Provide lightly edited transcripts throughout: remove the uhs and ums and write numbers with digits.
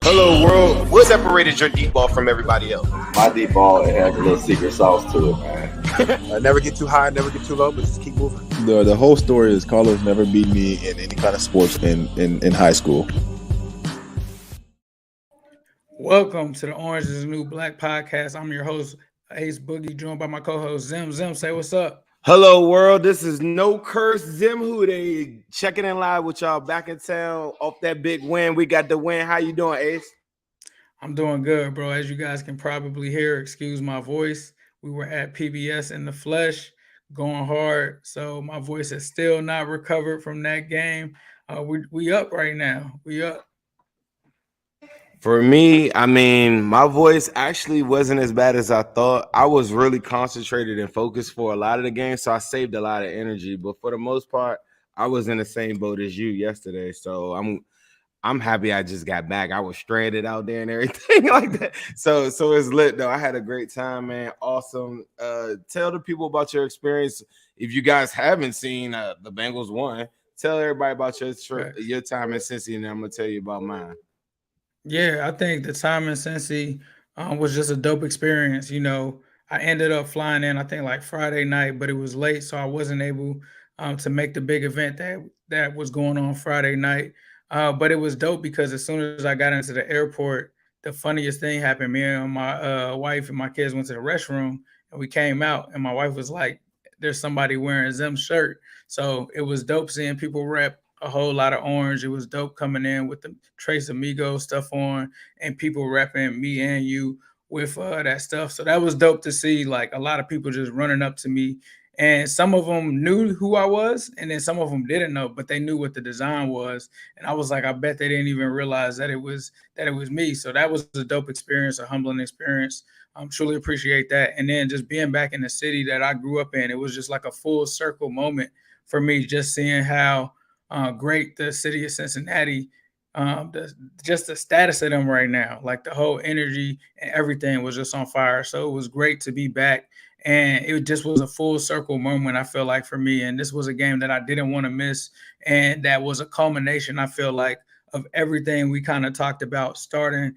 Hello, world. What separated your deep ball from everybody else? My deep ball, it has a little secret sauce to it, man. Never get too high, never get too low, but just keep moving. The whole story is Carlos never beat me in any kind of sports in high school. Welcome to the Orange is the New Black podcast. I'm your host, Ace Boogie, joined by my co-host, Zim. Zim, say what's up. Hello, world. This is No Curse Zim Hude checking in live with y'all back in town off that big win. We got the win. How you doing, Ace? I'm doing good, bro. As you guys can probably hear, excuse my voice. We were at PBS in the flesh, going hard. So my voice is still not recovered from that game. We up right now. We up. For me, I mean, my voice actually wasn't as bad as I thought. I was really concentrated and focused for a lot of the game, so I saved a lot of energy. But for the most part, I was in the same boat as you yesterday. So I'm happy I just got back. I was stranded out there and everything like that. So it's lit though. I had a great time, man. Awesome. Tell the people about your experience. If you guys haven't seen the Bengals won, tell everybody about your time in Cincinnati, and I'm gonna tell you about mine. Yeah, I think the time in Cincy was just a dope experience. You know, I ended up flying in, I think like Friday night, but it was late, so I wasn't able to make the big event that was going on Friday night. But it was dope because as soon as I got into the airport, the funniest thing happened. Me and my wife and my kids went to the restroom, and we came out, and my wife was like, "There's somebody wearing Zim's shirt." So it was dope seeing people rep a whole lot of orange. It was dope coming in with the Trace MIGOS stuff on and people repping me and you with that stuff. So that was dope to see, like a lot of people just running up to me, and some of them knew who I was, and then some of them didn't know, but they knew what the design was. And I was like, I bet they didn't even realize that it was me. So that was a dope experience, a humbling experience. Truly appreciate that. And then just being back in the city that I grew up in, it was just like a full circle moment for me, just seeing how great the city of Cincinnati, just the status of them right now, like the whole energy and everything was just on fire. So it was great to be back, and it just was a full circle moment, I feel like, for me. And this was a game that I didn't want to miss, and that was a culmination, I feel like, of everything we kind of talked about starting,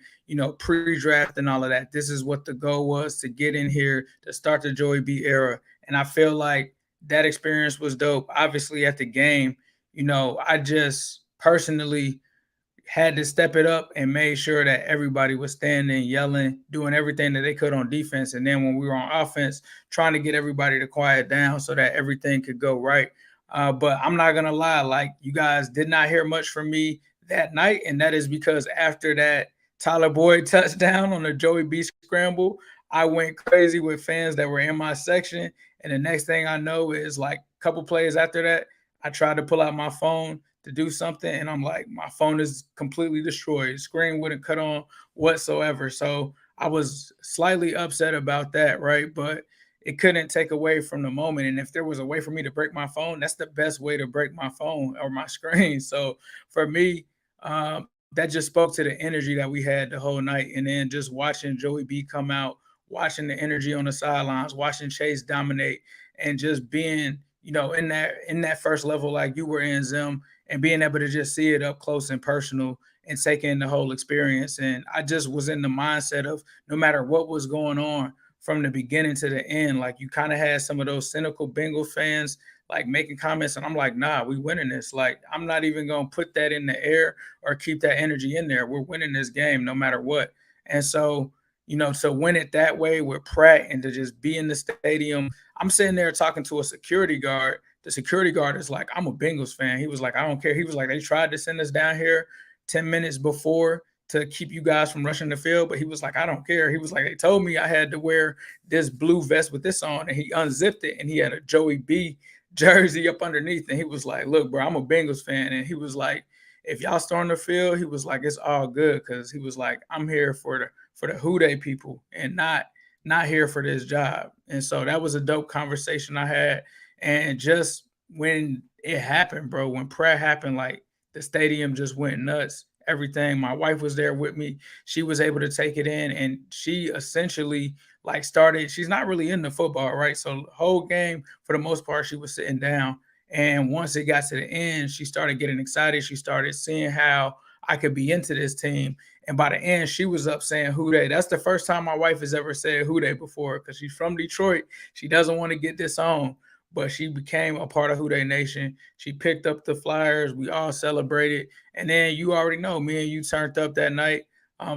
pre-draft and all of that. This is what the goal was, to get in here, to start the Joey B era. And I feel like that experience was dope. Obviously at the game, I just personally had to step it up and made sure that everybody was standing, yelling, doing everything that they could on defense. And then when we were on offense, trying to get everybody to quiet down so that everything could go right. But I'm not going to lie, like, you guys did not hear much from me that night. And that is because after that Tyler Boyd touchdown on the Joey B scramble, I went crazy with fans that were in my section. And the next thing I know is, like, a couple plays after that, I tried to pull out my phone to do something, and I'm like, my phone is completely destroyed. The screen wouldn't cut on whatsoever. So I was slightly upset about that, right? But it couldn't take away from the moment. And if there was a way for me to break my phone, that's the best way to break my phone or my screen. So for me, that just spoke to the energy that we had the whole night. And then just watching Joey B come out, watching the energy on the sidelines, watching Chase dominate, and just being, in that first level like you were in, Zim, and being able to just see it up close and personal and take in the whole experience. And I just was in the mindset of, no matter what was going on from the beginning to the end, like, you kind of had some of those cynical Bengals fans like making comments, and I'm like, nah, we winning this. Like, I'm not even going to put that in the air or keep that energy in there. We're winning this game no matter what. And so, to win it that way with Pratt and to just be in the stadium, I'm sitting there talking to a security guard. The security guard is like, I'm a Bengals fan. He was like, I don't care. He was like, they tried to send us down here 10 minutes before to keep you guys from rushing the field. But he was like, I don't care. He was like, they told me I had to wear this blue vest with this on. And he unzipped it, and he had a Joey B jersey up underneath. And he was like, look, bro, I'm a Bengals fan. And he was like, if y'all storm the field, he was like, it's all good. Because he was like, I'm here for the Who Dey people and not here for this job. And so that was a dope conversation I had. And just when it happened, bro, when Pratt happened, like, the stadium just went nuts. Everything. My wife was there with me. She was able to take it in, and she essentially, like, started. She's not really into football, right? So the whole game, for the most part, she was sitting down. And once it got to the end, she started getting excited. She started seeing how I could be into this team. And by the end, she was up saying who they. That's the first time my wife has ever said who they before, because she's from Detroit. She doesn't want to get this on, but she became a part of Who They Nation. She picked up the flyers. We all celebrated. And then you already know, me and you turned up that night.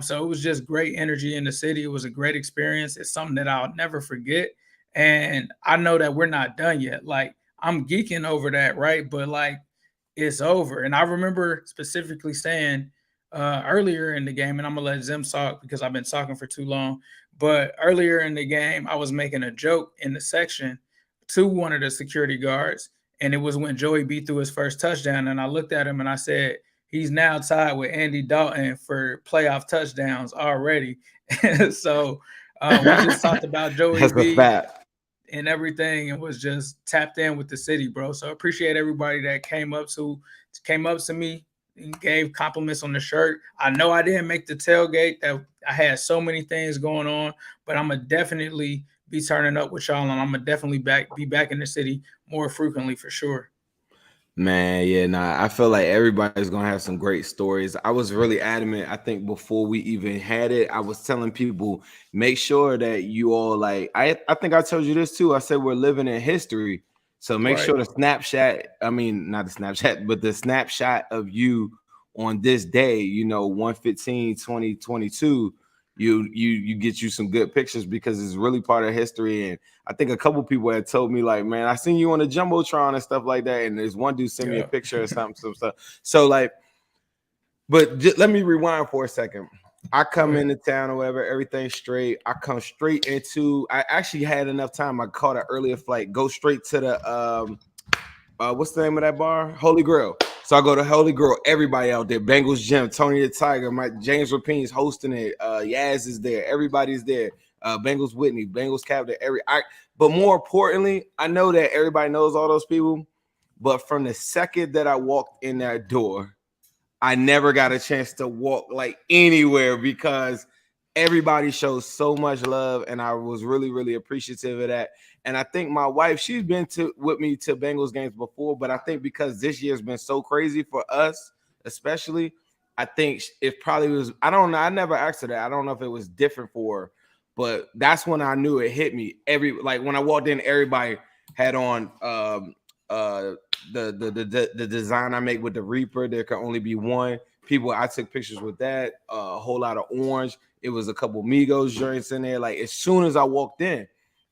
So it was just great energy in the city. It was a great experience. It's something that I'll never forget. And I know that we're not done yet. Like, I'm geeking over that, right? But like, it's over. And I remember specifically saying earlier in the game, and I'm gonna let Zim talk because I've been talking for too long. But earlier in the game, I was making a joke in the section to one of the security guards, and it was when Joey B threw his first touchdown. And I looked at him and I said, he's now tied with Andy Dalton for playoff touchdowns already. So we just talked about Joey That's B a fact. and everything, and was just tapped in with the city, bro. So I appreciate everybody that came up to me and gave compliments on the shirt. I know I didn't make the tailgate, that I had so many things going on, but I'm gonna definitely be turning up with y'all, and I'm gonna definitely be back in the city more frequently for sure. Man, yeah, nah, I feel like everybody's gonna have some great stories. I was really adamant. I think before we even had it, I was telling people, make sure that you all like. I think I told you this too. I said we're living in history, so make Right. sure the Snapchat. I mean, not the Snapchat, but the snapshot of you on this day. 1/15/2022. You get you some good pictures, because it's really part of history. And I think a couple people had told me, like, man, I seen you on the Jumbotron and stuff like that. And there's one dude sent me a picture or some stuff. So like, but let me rewind for a second. I come into town or whatever, everything's straight. I come straight into, I actually had enough time. I caught an earlier flight, go straight to the, what's the name of that bar? Holy Grail. So I go to Holy Grail, everybody out there, Bengals Gym, Tony the Tiger, James Rapinoe's hosting it, Yaz is there, everybody's there, Bengals Whitney, Bengals Captain, but more importantly, I know that everybody knows all those people, but from the second that I walked in that door, I never got a chance to walk like anywhere, because everybody shows so much love, and I was really, really appreciative of that. And I think my wife, she's been with me to Bengals games before, but I think because this year's been so crazy for us, especially, I think it probably was, I don't know, I never asked her that. I don't know if it was different for her, but that's when I knew it hit me. Like when I walked in, everybody had on the design I make with the Reaper. There can only be one. People, I took pictures with that, a whole lot of orange. It was a couple MIGOS joints in there. Like as soon as I walked in,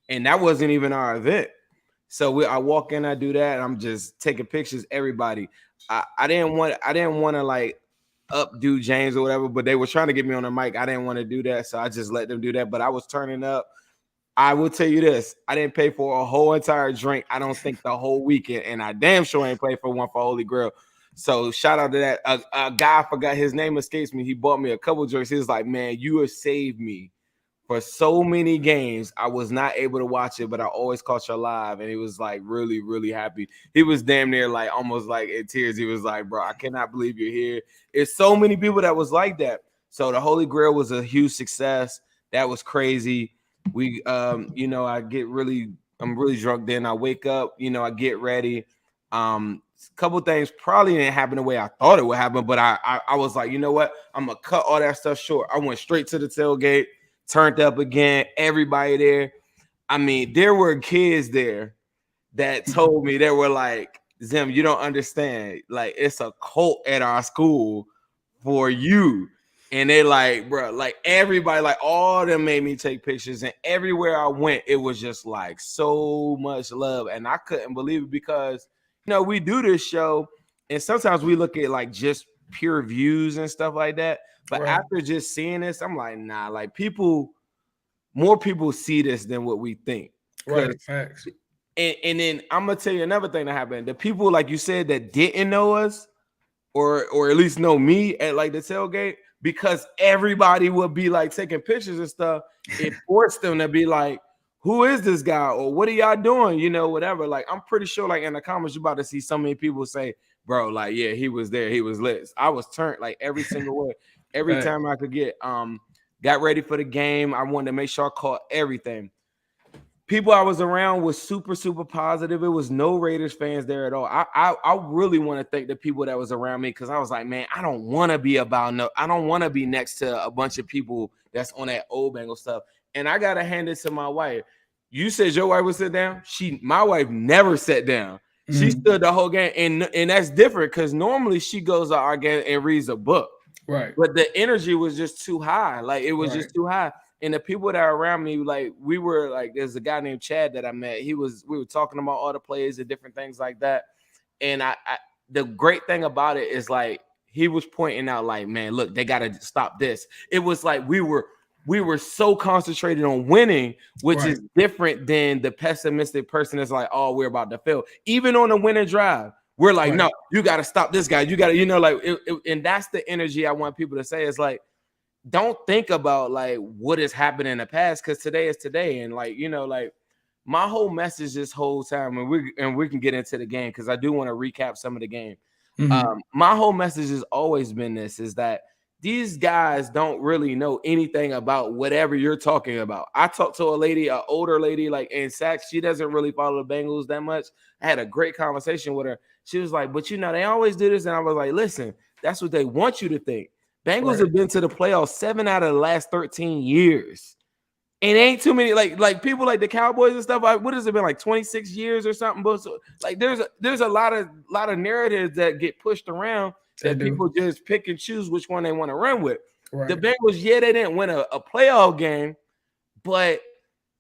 and that wasn't even our event. So I walk in, I do that, and I'm just taking pictures. Everybody, I didn't want to like updo James or whatever, but they were trying to get me on the mic. I didn't want to do that, so I just let them do that. But I was turning up. I will tell you this: I didn't pay for a whole entire drink. I don't think the whole weekend, and I damn sure ain't paid for one for Holy Grail. So shout out to that. A guy, I forgot his name, escapes me. He bought me a couple drinks. He was like, "Man, you have saved me for so many games. I was not able to watch it, but I always caught you live." And he was like really, really happy. He was damn near like almost like in tears. He was like, "Bro, I cannot believe you're here." It's so many people that was like that. So the Holy Grail was a huge success. That was crazy. We I'm really drunk. Then I wake up, I get ready. Couple things probably didn't happen the way I thought it would happen, but I was like, you know what? I'm gonna cut all that stuff short. I went straight to the tailgate, turned up again, everybody there. I mean, there were kids there that told me, they were like, Zim, you don't understand. Like, it's a cult at our school for you. And they like, bro, like everybody, like all of them made me take pictures. And everywhere I went, it was just like so much love. And I couldn't believe it, because, we do this show and sometimes we look at like just pure views and stuff like that. But after just seeing this, I'm like, nah, like more people see this than what we think. Right, facts. And then I'm gonna tell you another thing that happened. The people, like you said, that didn't know us, or at least know me at like the tailgate, because everybody would be like taking pictures and stuff, it forced them to be like, who is this guy, or what are y'all doing, whatever. Like, I'm pretty sure like in the comments you're about to see so many people say, bro, like, yeah, he was there, he was lit. I was turned like every single way, every time I could get. Got ready for the game. I wanted to make sure I caught everything. people I was around was super, super positive. It was no Raiders fans there at all. I really want to thank the people that was around me, because I was like, man, I don't want to be next to a bunch of people that's on that old Bengal stuff. And I gotta hand it to my wife. You said your wife would sit down. My wife never sat down. She stood the whole game, and that's different, because normally she goes to our game and reads a book. Right. But the energy was just too high. Like, it was just too high. And the people that are around me, like, we were like, there's a guy named Chad that I met. We were talking about all the plays and different things like that. And the great thing about it is, like, he was pointing out, like, man, look, they got to stop this. It was like we were so concentrated on winning, which is different than the pessimistic person that's like, oh, we're about to fail. Even on the winning drive, we're like, no, you got to stop this guy. You got to, like, and that's the energy I want people to say. It's like, don't think about, like, what has happened in the past, because today is today. And, like, like, my whole message this whole time, and we can get into the game, because I do want to recap some of the game. My whole message has always been this, is that these guys don't really know anything about whatever you're talking about. I talked to a lady, an older lady, like, in Saks. She doesn't really follow the Bengals that much. I had a great conversation with her. She was like, but they always do this. And I was like, listen, that's what they want you to think. Bengals have been to the playoffs 7 out of the last 13 years. And it ain't too many, like people like the Cowboys and stuff. What has it been, like 26 years or something? But so, like, there's a lot of narratives that get pushed around that people just pick and choose which one they want to run with. The Bengals, they didn't win a playoff game, but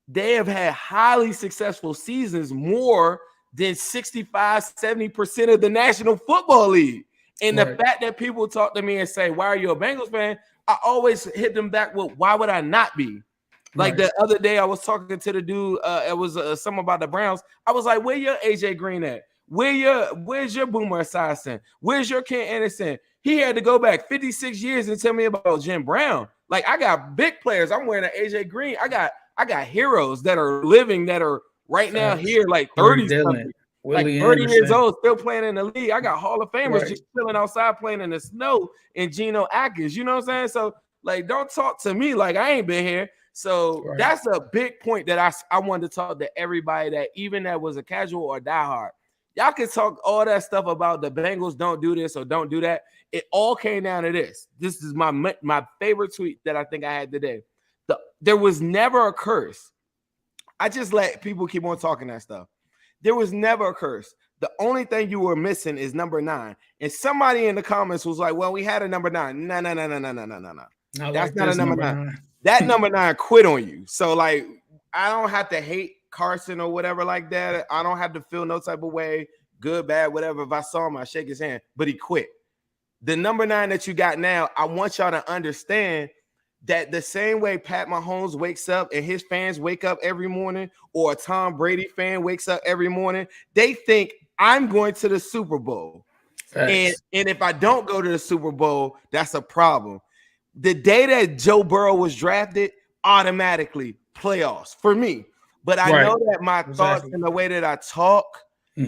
they have had highly successful seasons, more than 65-70% of the National Football League. And the fact that people talk to me and say, why are you a Bengals fan? I always hit them back with, why would I not be? Like, the other day, I was talking to the dude. It was something about the Browns. I was like, where your AJ Green at? Where's your Boomer Esiason? Where's your Ken Anderson? He had to go back 56 years and tell me about Jim Brown. Like, I got big players. I'm wearing an AJ Green. I got heroes that are living, that are right now here, like 30 something. Like 30 years old, still playing in the league. I got Hall of Famers just chilling outside playing in the snow, and Geno Atkins. You know what I'm saying? So, like, don't talk to me like I ain't been here. So that's a big point that I wanted to talk to everybody, that even that was a casual or diehard. Y'all can talk all that stuff about the Bengals don't do this or don't do that. It all came down to this. This is my favorite tweet that I think I had today. There was never a curse. I just let people keep on talking that stuff. There was never a curse. The only thing you were missing is number 9. And somebody in the comments was like, well, we had a number 9. No. That's not a number 9. That number 9 quit on you. So, like, I don't have to hate Carson or whatever like that. I don't have to feel no type of way, good, bad, whatever. If I saw him, I shake his hand. But he quit. The number 9 that you got now, I want y'all to understand that the same way Pat Mahomes wakes up and his fans wake up every morning, or a Tom Brady fan wakes up every morning, they think, I'm going to the Super Bowl. And if I don't go to the Super Bowl, that's a problem. The day that Joe Burrow was drafted, automatically playoffs for me. But I know that my thoughts and the way that I talk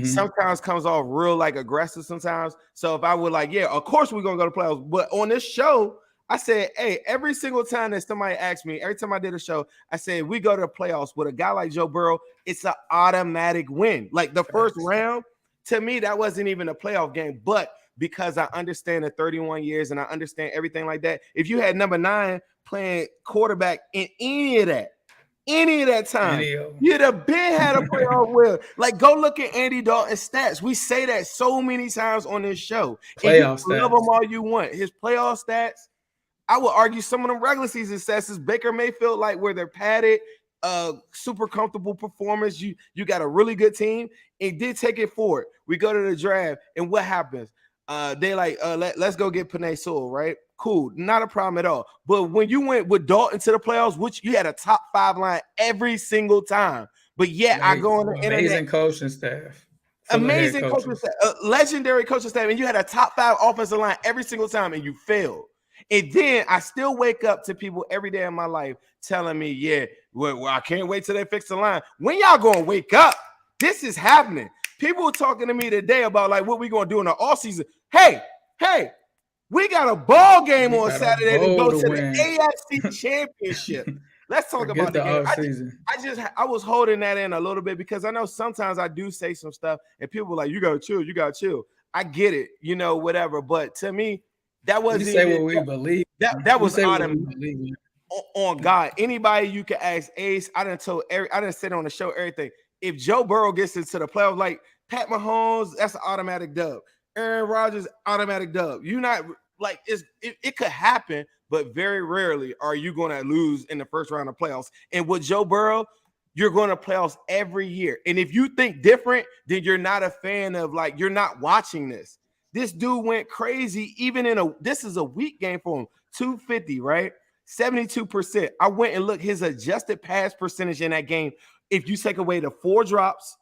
sometimes comes off real, like, aggressive sometimes. So if I would, like, yeah, of course we're going to go to playoffs. But on this show, I said, hey, every single time that somebody asked me, every time I did a show, I said, we go to the playoffs with a guy like Joe Burrow, it's an automatic win. Like, the first round, to me, that wasn't even a playoff game. But because I understand the 31 years and I understand everything like that, if you had number 9 playing quarterback in any of that time, you'd have been had a playoff win. Like, go look at Andy Dalton's stats. We say that so many times on this show. Playoff stats. Love them all you want. His playoff stats, I would argue some of them regular season stats is Baker Mayfield, like, where they're padded, super comfortable performance. You got a really good team. It did take it forward. We go to the draft, and what happens? They like, let's go get Penei Sewell, right? Cool, not a problem at all. But when you went with Dalton to the playoffs, which you had a top 5 line every single time, but yet I go on the internet. Amazing coaching staff. Amazing coaching staff, legendary coaching staff, and you had a top 5 offensive line every single time, and you failed. And then I still wake up to people every day in my life telling me, yeah, well, I can't wait till they fix the line. When y'all gonna wake up? This is happening. People are talking to me today about, like, what we gonna do in the offseason. Hey, we got a ball game on Saturday to go to the AFC Championship. let's talk Forget about the the game. offseason. I was holding that in a little bit because I know sometimes I do say some stuff and people are like, you gotta chill. I get it, whatever. But to me, that We wasn't say even what we believe. that We was say what we automatic. believe in. On God, anybody you can ask Ace. I didn't sit on the show everything. If Joe Burrow gets into the playoffs, like Pat Mahomes, that's an automatic dub. Aaron Rodgers, automatic dub. You not like it could happen, but very rarely are you going to lose in the first round of playoffs. And with Joe Burrow, you're going to playoffs every year. And if you think different, then you're not a fan of you're not watching this. This dude went crazy. This is a weak game for him. 250, right? 72%. I went and looked his adjusted pass percentage in that game. If you take away the 4 drops,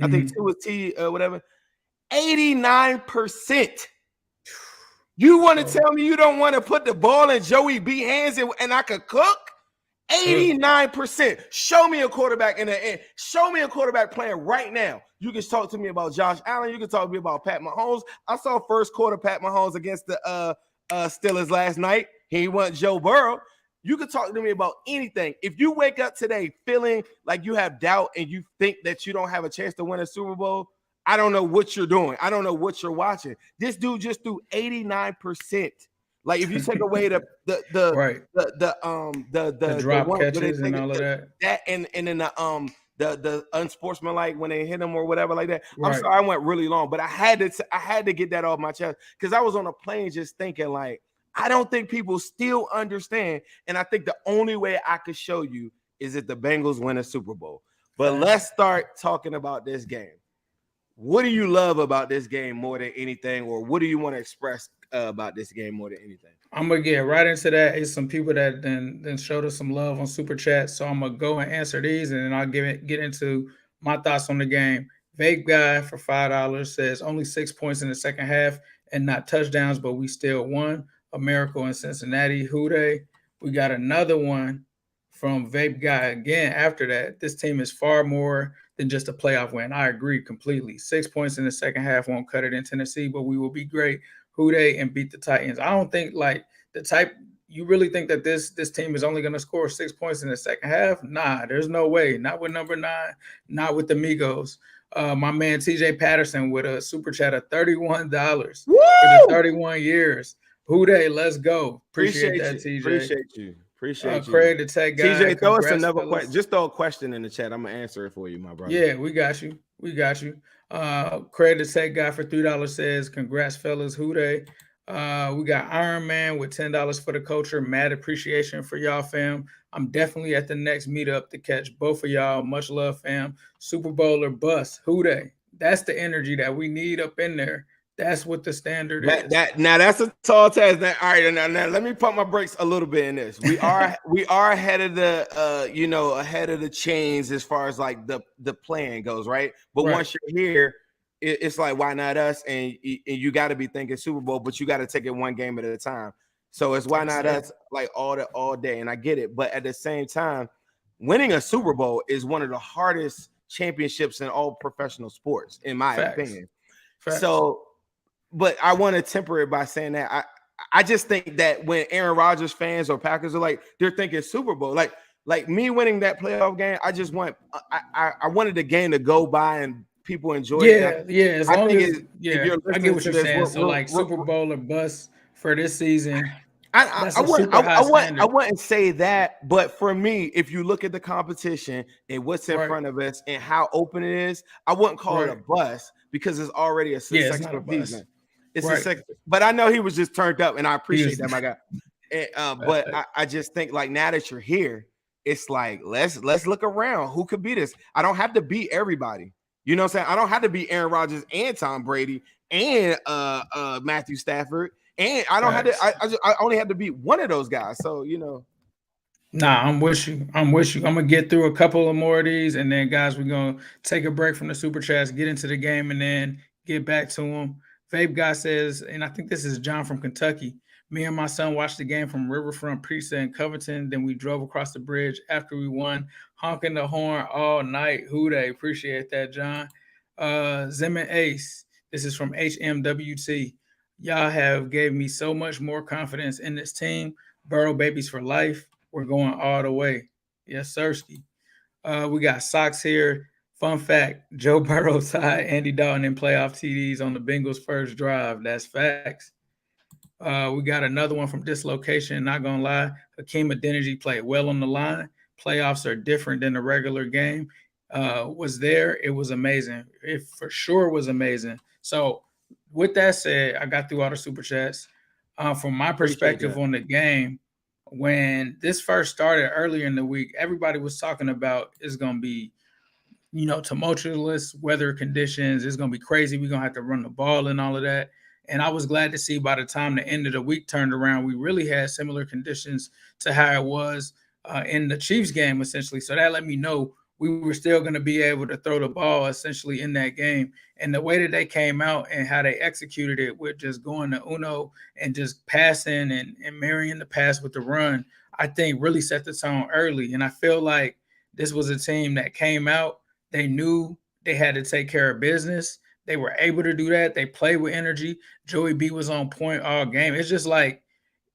I think 2 was whatever, 89%. You want to tell me you don't want to put the ball in Joey B hands and I could cook? 89%. Show me a quarterback in the end. Show me a quarterback playing right now. You can talk to me about Josh Allen. You can talk to me about Pat Mahomes. I saw first quarter Pat Mahomes against the Steelers last night. He wasn't Joe Burrow. You can talk to me about anything. If you wake up today feeling like you have doubt and you think that you don't have a chance to win a Super Bowl, I don't know what you're doing. I don't know what you're watching. This dude just threw 89%. Like if you take away the drop catches and all of that and then the unsportsmanlike when they hit him or whatever like that. Right. I'm sorry I went really long, but I had to get that off my chest because I was on a plane just thinking like I don't think people still understand, and I think the only way I could show you is if the Bengals win a Super Bowl. But let's start talking about this game. What do you love about this game more than anything, or what do you want to express about this game more than anything? I'm gonna get right into that. It's some people that then showed us some love on Super Chat, so I'm gonna go and answer these, and then I'll get into my thoughts on the game. Vague Guy for $5 says only 6 points in the second half and not touchdowns, but we still won. A miracle in Cincinnati. Who they? We got another one from Vape Guy again. After that, this team is far more than just a playoff win. I agree completely. 6 points in the second half won't cut it in Tennessee, but we will be great. Who they and beat the Titans. I don't think you really think that this team is only going to score 6 points in the second half? Nah, there's no way. Not with number 9, not with the MIGOS. My man TJ Patterson with a super chat of $31 for the 31 years. Who they? Let's go. Appreciate that, TJ. Appreciate you. Craig the tech guy. TJ, throw us another question. Just throw a question in the chat. I'm gonna answer it for you, my brother. Yeah, we got you. Craig the tech guy for $3 says, "Congrats, fellas. Who they?" We got Iron Man with $10 for the culture. Mad appreciation for y'all, fam. I'm definitely at the next meetup to catch both of y'all. Much love, fam. Super Bowl or bust. Who they? That's the energy that we need up in there. That's what the standard is. Now that's a tall task. All right, now let me pump my brakes a little bit in this. We are ahead of the ahead of the chains as far as like the plan goes, right? But once you're here, it's like why not us? And you got to be thinking Super Bowl, but you got to take it one game at a time. So it's why not us like all day. And I get it, but at the same time, winning a Super Bowl is one of the hardest championships in all professional sports, in my opinion. Facts. So. But I want to temper it by saying that I just think that when Aaron Rodgers fans or Packers are like they're thinking Super Bowl, like me winning that playoff game, I just I wanted the game to go by and people enjoy it. Yeah. I get what you're saying. So like Super Bowl or bust for this season. I wouldn't say that, but for me, if you look at the competition and what's in front of us and how open it is, I wouldn't call it a bust because it's already a successful season. It's a second, but I know he was just turned up, and I appreciate that, my guy. But I just think like now that you're here, it's like let's look around. Who could beat us? I don't have to beat everybody. You know what I'm saying? I don't have to beat Aaron Rodgers and Tom Brady and Matthew Stafford, and I don't have to. I only have to beat one of those guys. So Nah, I'm with you. I'm gonna get through a couple of more of these, and then guys, we're gonna take a break from the super chats, get into the game, and then get back to them. Vape Guy says, and I think this is John from Kentucky. Me and my son watched the game from Riverfront Pizza in Covington. Then we drove across the bridge after we won, honking the horn all night. Who they? Appreciate that, John. Zeman Ace. This is from HMWT. Y'all have gave me so much more confidence in this team. Burrow babies for life. We're going all the way. Yes, Sirski. We got Sox here. Fun fact: Joe Burrow tied Andy Dalton in playoff TDs on the Bengals' first drive. That's facts. We got another one from Dislocation. Not gonna lie, Hakeem Adeniji played well on the line. Playoffs are different than the regular game. Was there? It was amazing. It for sure was amazing. So, with that said, I got through all the super chats. From my Appreciate perspective that. on the game, when this first started earlier in the week, everybody was talking about it's gonna be tumultuous weather conditions. It's going to be crazy. We're going to have to run the ball and all of that. And I was glad to see by the time the end of the week turned around, we really had similar conditions to how it was in the Chiefs game, essentially. So that let me know we were still going to be able to throw the ball essentially in that game. And the way that they came out and how they executed it with just going to Uno and just passing and marrying the pass with the run, I think really set the tone early. And I feel like this was a team that came out. They knew they had to take care of business. They were able to do that. They played with energy. Joey B was on point all game. It's just like,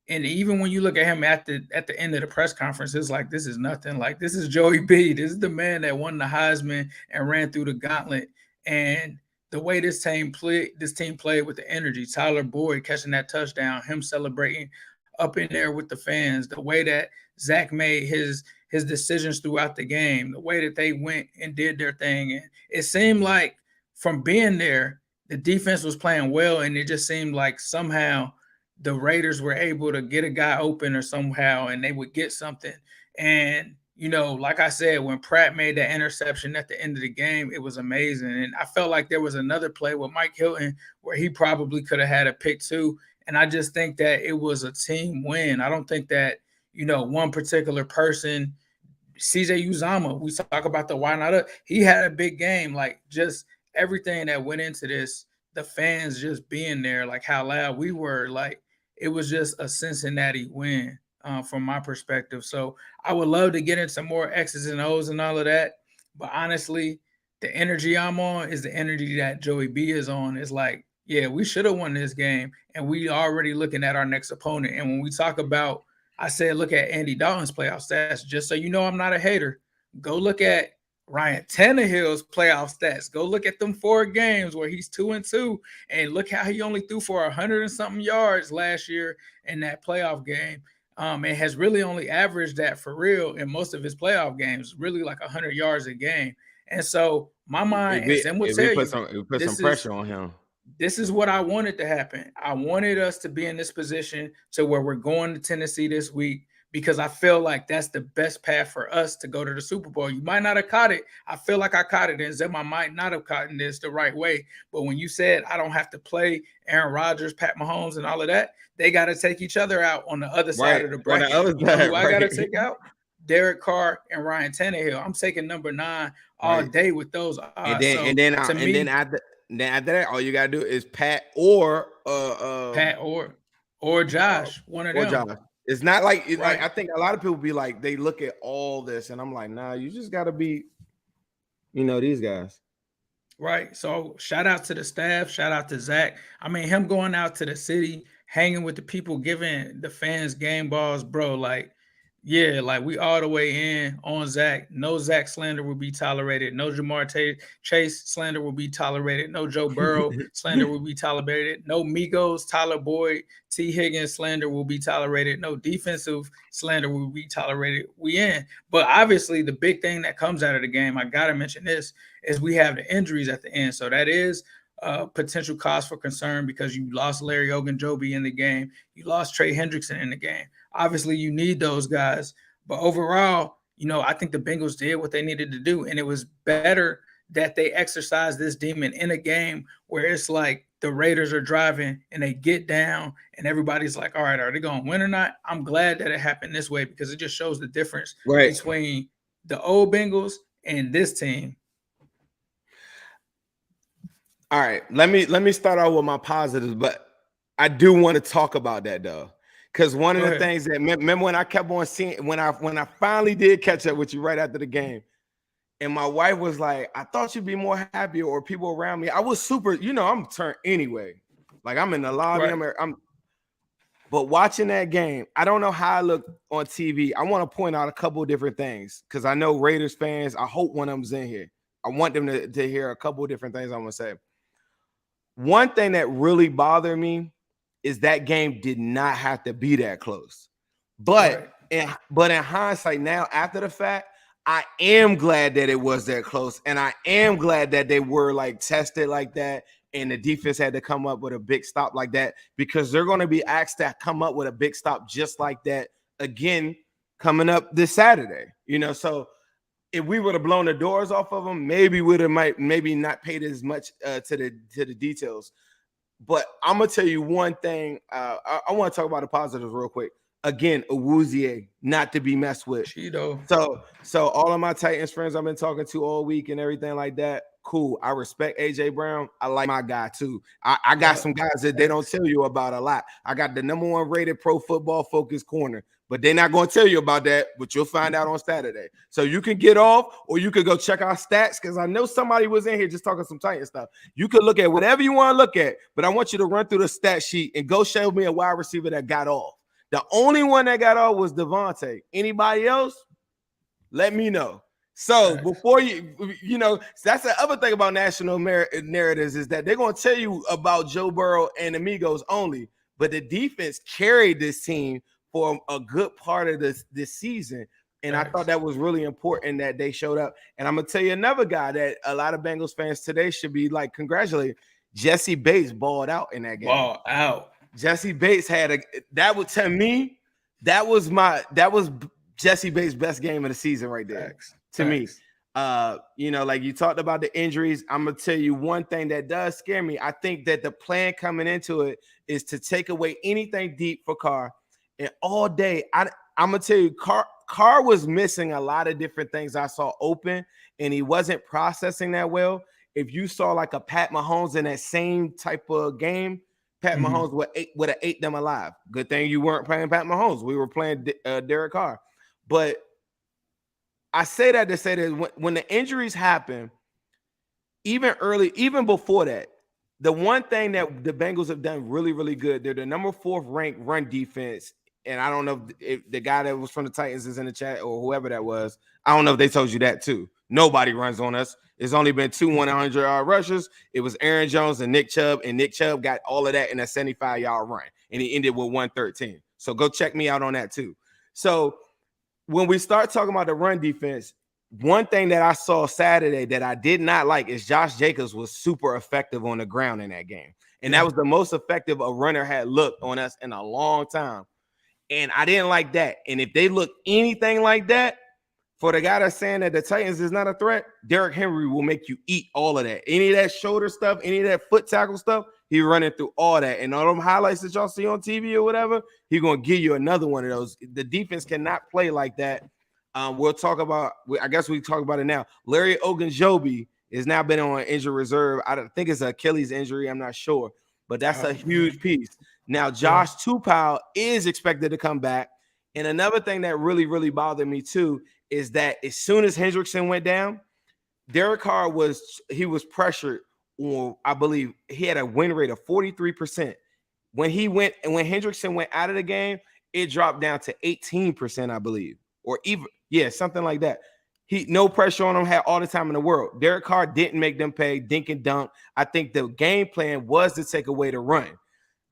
and even when you look at him at the end of the press conference, it's like this is nothing. Like this is Joey B. This is the man that won the Heisman and ran through the gauntlet. And the way this team played with the energy. Tyler Boyd catching that touchdown, him celebrating up in there with the fans. The way that Zach made his decisions throughout the game, the way that they went and did their thing. And it seemed like from being there, the defense was playing well, and it just seemed like somehow the Raiders were able to get a guy open or somehow, and they would get something. And, like I said, when Pratt made that interception at the end of the game, it was amazing. And I felt like there was another play with Mike Hilton where he probably could have had a pick too. And I just think that it was a team win. I don't think that, one particular person, CJ Uzama, we talk about the why not. He had a big game, like just everything that went into this, the fans just being there, like how loud we were, like it was just a Cincinnati win from my perspective. So I would love to get into more X's and O's and all of that. But honestly, the energy I'm on is the energy that Joey B is on. It's like, yeah, we should have won this game. And we already looking at our next opponent. And when we talk about, I said, look at Andy Dalton's playoff stats, just so you know I'm not a hater. Go look at Ryan Tannehill's playoff stats. Go look at them 4 games where he's 2-2, and look how he only threw for 100 and something yards last year in that playoff game. And has really only averaged that for real in most of his playoff games, really like 100 yards a game. And so my mind, and Zim will tell you, put some pressure on him. This is what I wanted to happen. I wanted us to be in this position to where we're going to Tennessee this week because I feel like that's the best path for us to go to the Super Bowl. You might not have caught it. I feel like I caught it, and Zim, I might not have caught this the right way. But when you said I don't have to play Aaron Rodgers, Pat Mahomes, and all of that, they got to take each other out on the other side of the bracket. I got to take out? Derek Carr and Ryan Tannehill. I'm taking number 9 all day with those odds. And then after that, all you gotta do is Pat or Josh, one of them. Josh. It's not like like I think a lot of people be like they look at all this, and I'm like, nah, you just gotta be, these guys. Right. So shout out to the staff. Shout out to Zach. I mean, him going out to the city, hanging with the people, giving the fans game balls, bro. Like, yeah, like we all the way in on Zach. No Zach slander will be tolerated. No Jamar Chase slander will be tolerated. No Joe Burrow slander will be tolerated. No MIGOS, Tyler Boyd, T. Higgins slander will be tolerated. No defensive slander will be tolerated. We in. But obviously, the big thing that comes out of the game, I got to mention this, is we have the injuries at the end. So that is potential cause for concern because you lost Larry Ogunjobi in the game. You lost Trey Hendrickson in the game. Obviously, you need those guys. But overall, I think the Bengals did what they needed to do. And it was better that they exercised this demon in a game where it's like the Raiders are driving and they get down and everybody's like, all right, are they going to win or not? I'm glad that it happened this way because it just shows the difference between the old Bengals and this team. All right, let me start out with my positives, but I do want to talk about that though. Because one of the things that remember when I kept on seeing when I finally did catch up with you right after the game, and my wife was like, "I thought you'd be more happy," or people around me. I was super, I'm turned anyway. Like I'm in the lobby, But watching that game, I don't know how I look on TV. I want to point out a couple of different things because I know Raiders fans, I hope one of them's in here. I want them to hear a couple of different things I'm going to say. One thing that really bothered me is that game did not have to be that close. But in hindsight now, after the fact, I am glad that it was that close. And I am glad that they were like tested like that. And the defense had to come up with a big stop like that because they're going to be asked to come up with a big stop just like that again coming up this Saturday. You know, so if we would have blown the doors off of them, maybe maybe not paid as much to the details. But I'm gonna tell you one thing. I want to talk about the positives real quick. Again, Awuzie, not to be messed with. Cheeto. So all of my Titans friends I've been talking to all week and everything like that. Cool. I respect AJ Brown. I like my guy too. I got some guys that they don't tell you about a lot. I got the #1 rated Pro Football Focus corner, but they're not going to tell you about that, but you'll find out on Saturday. So you can get off or you could go check our stats because I know somebody was in here just talking some Titan stuff. You could look at whatever you want to look at, but I want you to run through the stat sheet and go show me a wide receiver that got off. The only one that got off was Devontae. Anybody else? Let me know. So before you know, that's the other thing about national narratives is that they're going to tell you about Joe Burrow and MIGOS only, but the defense carried this team for a good part of this season. And I thought that was really important that they showed up. And I'm going to tell you another guy that a lot of Bengals fans today should be like congratulating. Jesse Bates balled out in that game. Ball out. Jesse Bates had that was Jesse Bates' best game of the season right there. To me, you know, like you talked about the injuries. I'm gonna tell you one thing that does scare me. I think that the plan coming into it is to take away anything deep for Carr. And all day, I'm gonna tell you, Carr was missing a lot of different things I saw open, and he wasn't processing that well. If you saw like a Pat Mahomes in that same type of game, Pat Mahomes would have ate them alive. Good thing you weren't playing Pat Mahomes. We were playing Derek Carr. But I say that to say that when the injuries happen, even before that, the one thing that the Bengals have done really, really good, they're the #4 ranked run defense. And I don't know if the guy that was from the Titans is in the chat or whoever that was. I don't know if they told you that too. Nobody runs on us. It's only been 2 100-yard rushers. It was Aaron Jones and Nick Chubb got all of that in a 75-yard run. And he ended with 113. So go check me out on that too. So when we start talking about the run defense, one thing that I saw Saturday that I did not like is Josh Jacobs was super effective on the ground in that game. And that was the most effective a runner had looked on us in a long time. And I didn't like that. And if they look anything like that, for the guy that's saying that the Titans is not a threat, Derrick Henry will make you eat all of that. Any of that shoulder stuff, any of that foot tackle stuff, he's running through all that. And all them highlights that y'all see on TV or whatever, he's going to give you another one of those. The defense cannot play like that. We'll talk about, I guess we talk about it now. Larry Ogunjobi has now been on injury reserve. I don't think it's an Achilles injury. I'm not sure. But that's a huge piece. Now, Josh Tupou is expected to come back. And another thing that really, really bothered me too is that as soon as Hendrickson went down, Derek Carr was pressured, or I believe he had a win rate of 43%. When Hendrickson went out of the game, it dropped down to 18%, I believe, or even something like that. No pressure on him, had all the time in the world. Derek Carr didn't make them pay, dink and dunk. I think the game plan was to take away the run.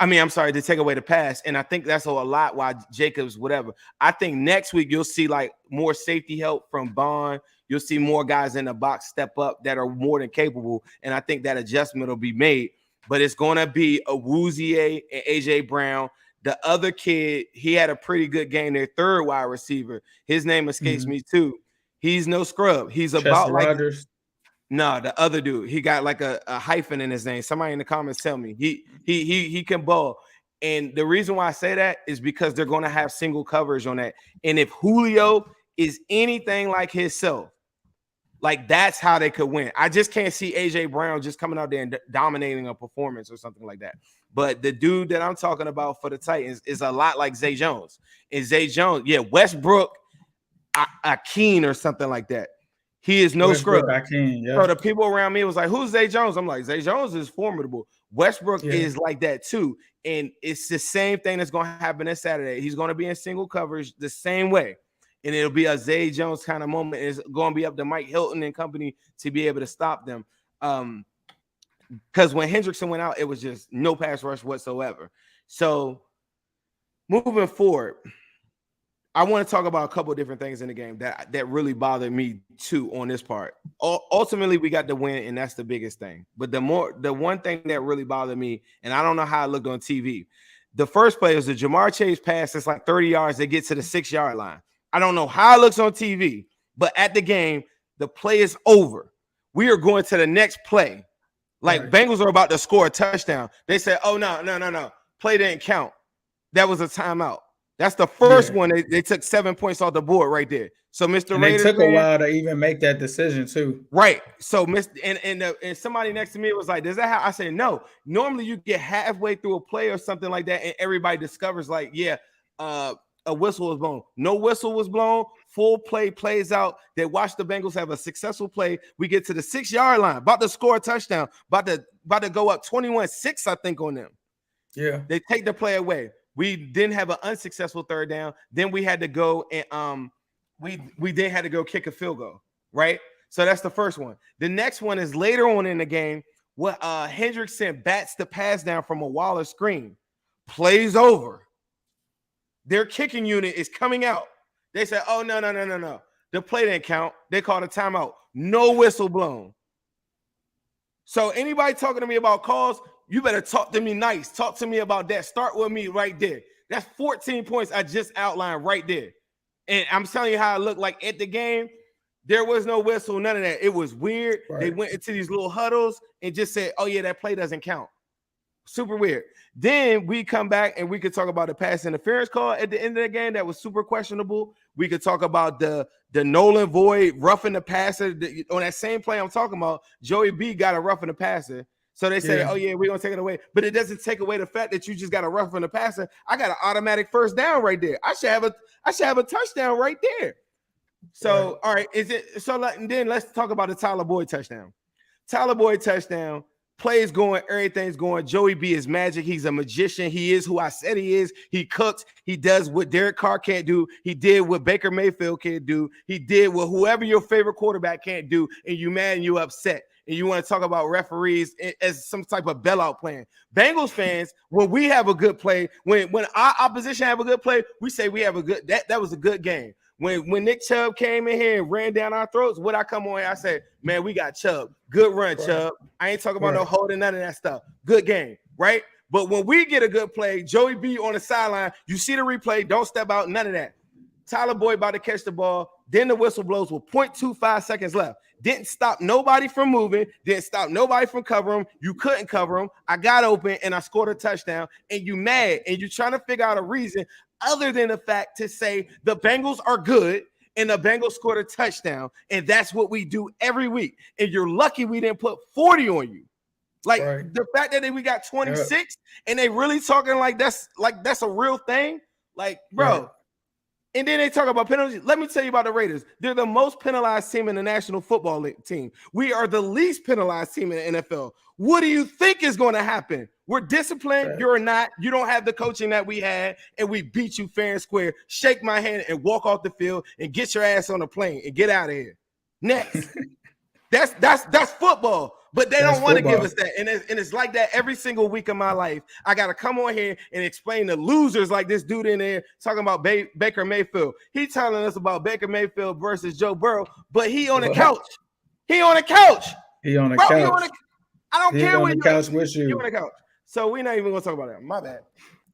To take away the pass. And I think that's a lot why Jacobs, whatever. I think next week you'll see like more safety help from Bond. You'll see more guys in the box step up that are more than capable. And I think that adjustment will be made. But it's going to be Awuzie and AJ Brown. The other kid, he had a pretty good game, their third wide receiver. His name escapes me too. He's no scrub. He's Chester about like Rogers. No, the other dude, he got like a hyphen in his name. Somebody in the comments tell me he can ball. And the reason why I say that is because they're going to have single coverage on that. And if Julio is anything like himself, like that's how they could win. I just can't see AJ Brown just coming out there and dominating a performance or something like that. But the dude that I'm talking about for the Titans is a lot like Zay Jones. And Zay Jones, Westbrook, Akeem or something like that. He is no scrub. So the people around me was like, who's Zay Jones? I'm like, Zay Jones is formidable. Westbrook is like that too. And it's the same thing that's going to happen this Saturday. He's going to be in single coverage the same way. And it'll be a Zay Jones kind of moment. It's going to be up to Mike Hilton and company to be able to stop them. Because when Hendrickson went out, it was just no pass rush whatsoever. So moving forward, I want to talk about a couple of different things in the game that really bothered me too on this part. Ultimately, we got the win, and that's the biggest thing. But the one thing that really bothered me, and I don't know how it looked on TV, the first play was the Jamar Chase pass. It's like 30 yards. They get to the 6-yard line. I don't know how it looks on TV, but at the game, the play is over. We are going to the next play. Like Bengals are about to score a touchdown. They said, oh, no. Play didn't count. That was a timeout. That's the first one. They took 7 points off the board right there. So Mr. Raiders, they took a while to even make that decision too. Right. So and somebody next to me was like, does that how I say no? Normally you get halfway through a play or something like that, and everybody discovers like, a whistle was blown. No whistle was blown. Full play plays out. They watch the Bengals have a successful play. We get to the 6-yard line, about to score a touchdown, about to go up 21-6, I think, on them. Yeah. They take the play away. We didn't have an unsuccessful third down. Then we had to go and we then had to go kick a field goal, right? So that's the first one. The next one is later on in the game. What Hendrickson bats the pass down from a Waller screen, plays over. Their kicking unit is coming out. They said, oh, no. The play didn't count. They called a timeout. No whistle blown. So anybody talking to me about calls, you better talk to me nice. Talk to me about that. Start with me right there. That's 14 points I just outlined right there. And I'm telling you how it looked like at the game. There was no whistle, none of that. It was weird. Right. They went into these little huddles and just said, oh, yeah, that play doesn't count. Super weird. Then we come back and we could talk about the pass interference call at the end of the game that was super questionable. We could talk about the Nolan Void roughing the passer. On that same play I'm talking about, Joey B got a roughing the passer. So they say, oh, yeah, we're going to take it away. But it doesn't take away the fact that you just got a roughing the passer. I got an automatic first down right there. I should have a touchdown right there. So, all right, then let's talk about the Tyler Boyd touchdown. Tyler Boyd touchdown. Plays going, everything's going. Joey B is magic. He's a magician. He is who I said he is. He cooks. He does what Derek Carr can't do. He did what Baker Mayfield can't do. He did what whoever your favorite quarterback can't do. And you mad and you upset. And you want to talk about referees as some type of bailout plan. Bengals fans, when we have a good play, when our opposition have a good play, we say we have a good, that was a good game. When Nick Chubb came in here and ran down our throats, what I come on here, I said, man, we got Chubb. Good run, Chubb. I ain't talking about no holding, none of that stuff. Good game, right? But when we get a good play, Joey B on the sideline, you see the replay, don't step out, none of that. Tyler Boyd about to catch the ball. Then the whistle blows with 0.25 seconds left. Didn't stop nobody from moving. Didn't stop nobody from covering him. You couldn't cover him. I got open and I scored a touchdown. And you mad and you're trying to figure out a reason other than the fact to say the Bengals are good and the Bengals scored a touchdown. And that's what we do every week. And you're lucky we didn't put 40 on you. Like the fact that we got 26 and they really talking like that's a real thing. Like, bro. And then they talk about penalties. Let me tell you about the Raiders. They're the most penalized team in the National Football League team. We are the least penalized team in the NFL. What do you think is going to happen? We're disciplined. You're not. You don't have the coaching that we had, and we beat you fair and square. Shake my hand and walk off the field and get your ass on a plane and get out of here. Next. That's football. But they don't want to give us that. And it's like that every single week of my life. I got to come on here and explain the losers like this dude in there talking about Baker Mayfield. He telling us about Baker Mayfield versus Joe Burrow, but he on the couch. He on the couch. He on the couch. I don't care when you're on with you. He on the couch. So we're not even going to talk about that. My bad.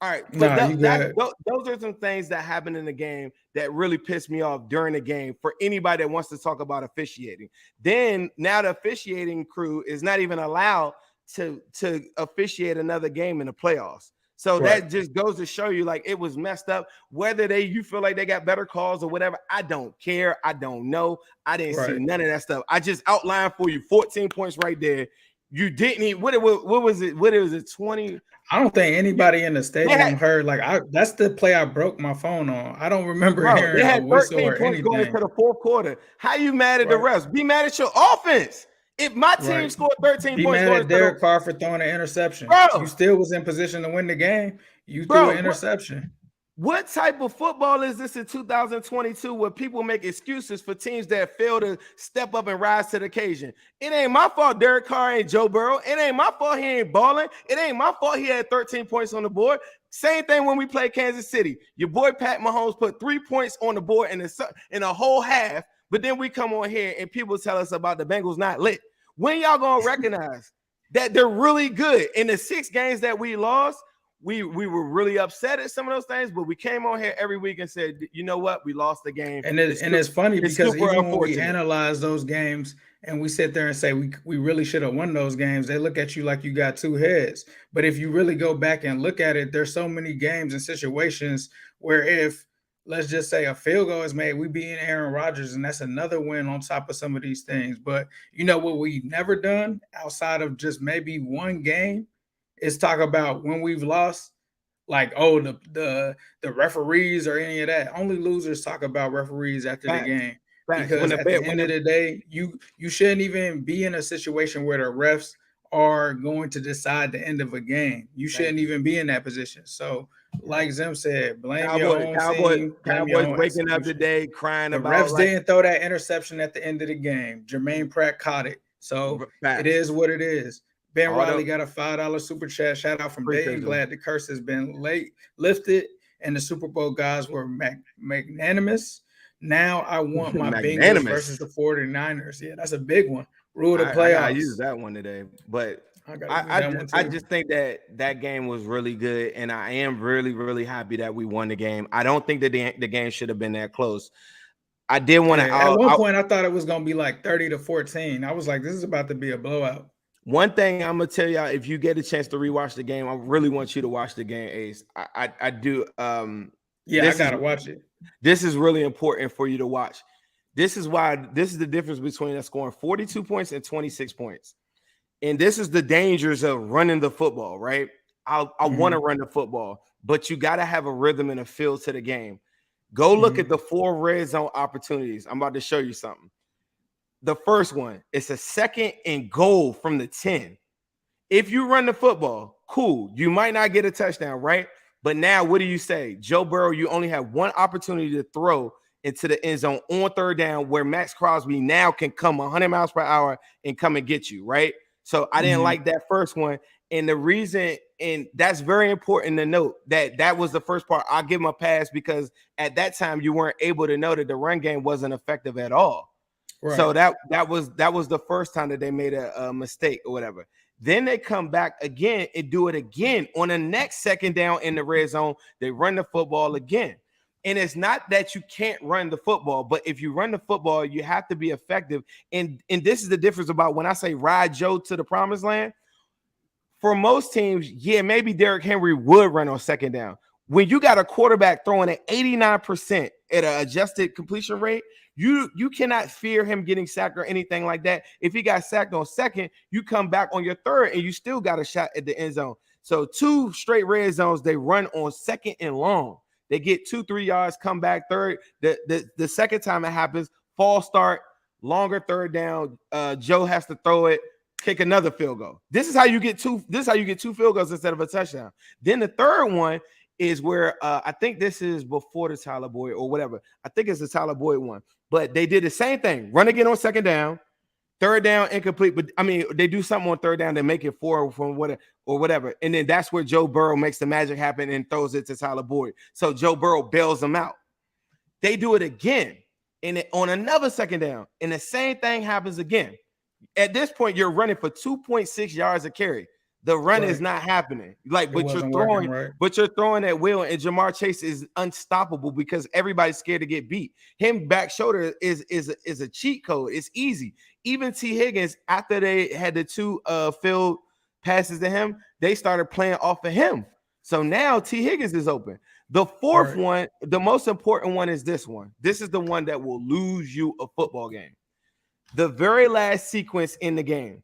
All right. Those are some things that happened in the game that really pissed me off during the game for anybody that wants to talk about officiating. Then now the officiating crew is not even allowed to officiate another game in the playoffs. So that just goes to show you like it was messed up. Whether you feel like they got better calls or whatever, I don't care. I don't know. I didn't see none of that stuff. I just outlined for you 14 points right there. You didn't even, what was it? What was it? 20? I don't think anybody in the stadium heard. That's the play I broke my phone on. I don't remember hearing they had a whistle 13 or points anything. going into the fourth quarter. How you mad at the refs? Be mad at your offense. If my team Right. scored 13 Be points mad going at to the Derek Carr for throwing an interception. You bro, still was in position to win the game. You threw an bro, interception. what type of football is this in 2022 where people make excuses for teams that fail to step up and rise to the occasion? It ain't my fault Derek Carr ain't Joe Burrow. It ain't my fault he ain't balling. It ain't my fault he had 13 points on the board. Same thing when we played Kansas City. Your boy Pat Mahomes put 3 points on the board in a whole half, but then we come on here and people tell us about the Bengals not lit. When y'all gonna recognize that they're really good? In the 6 games that we lost, we were really upset at some of those things, but we came on here every week and said, you know what, we lost the game. And it's funny because even when we analyze those games and we sit there and say we really should have won those games, they look at you like you got 2 heads. But if you really go back and look at it, there's so many games and situations where if, let's just say, a field goal is made, we beat Aaron Rodgers, and that's another win on top of some of these things. But you know what we've never done outside of just maybe one game is talk about when we've lost, like, oh, the referees or any of that. Only losers talk about referees after the game. Because at the end of the day, you shouldn't even be in a situation where the refs are going to decide the end of a game. You shouldn't even be in that position. So, like Zim said, blame your own team. Cowboys waking up today crying the about refs didn't throw that interception at the end of the game. Jermaine Pratt caught it. So it is what it is. Ben Riley got a $5 super chat. Shout out from Dayton. Glad the curse has been lifted, and the Super Bowl guys were magnanimous. Now I want my Bengals versus the 49ers. Yeah, that's a big one. Rule the playoffs. I used that one today, but I just think that game was really good, and I am really, really happy that we won the game. I don't think that the game should have been that close. I did want to. At one point, I thought it was going to be like 30-14. I was like, this is about to be a blowout. One thing I'm gonna tell y'all, if you get a chance to rewatch the game, I really want you to watch the game, Ace. I do. I gotta watch it. This is really important for you to watch. This is the difference between us scoring 42 points and 26 points. And this is the dangers of running the football, right? I want to run the football, but you got to have a rhythm and a feel to the game. Go look at the 4 red zone opportunities. I'm about to show you something. The first one, it's a 2nd and goal from the 10. If you run the football, cool. You might not get a touchdown, right? But now what do you say? Joe Burrow, you only have one opportunity to throw into the end zone on 3rd down where Max Crosby now can come 100 miles per hour and come and get you, right? So I didn't like that first one. And the reason, and that's very important to note, that was the first part. I'll give him a pass because at that time you weren't able to know that the run game wasn't effective at all. Right. So that was the first time that they made a mistake or whatever. Then they come back again and do it again on the next 2nd down in the red zone. They run the football again. And it's not that you can't run the football, but if you run the football, you have to be effective. And this is the difference about when I say ride Joe to the promised land. For most teams, yeah, maybe Derrick Henry would run on 2nd down. When you got a quarterback throwing at 89% at an adjusted completion rate, you cannot fear him getting sacked or anything like that. If he got sacked on 2nd, you come back on your 3rd and you still got a shot at the end zone. So 2 straight red zones, they run on 2nd and long. They get 2-3 yards, come back 3rd. The second time it happens, false start, longer 3rd down. Joe has to throw it, kick another field goal. This is how you get 2 field goals instead of a touchdown. Then the 3rd one is where I think this is before the Tyler Boyd or whatever. I think it's the Tyler Boyd one. But they did the same thing. Run again on 2nd down, 3rd down incomplete. But I mean, they do something on 3rd down to make it 4 from whatever. And then that's where Joe Burrow makes the magic happen and throws it to Tyler Boyd. So Joe Burrow bails them out. They do it again on another 2nd down. And the same thing happens again. At this point, you're running for 2.6 yards a carry. The run is not happening. But you're throwing at will, and Jamar Chase is unstoppable because everybody's scared to get beat. Him back shoulder is a cheat code. It's easy. Even T. Higgins, after they had the 2 field passes to him, they started playing off of him. So now T. Higgins is open. The 4th one, the most important one is this one. This is the one that will lose you a football game. The very last sequence in the game.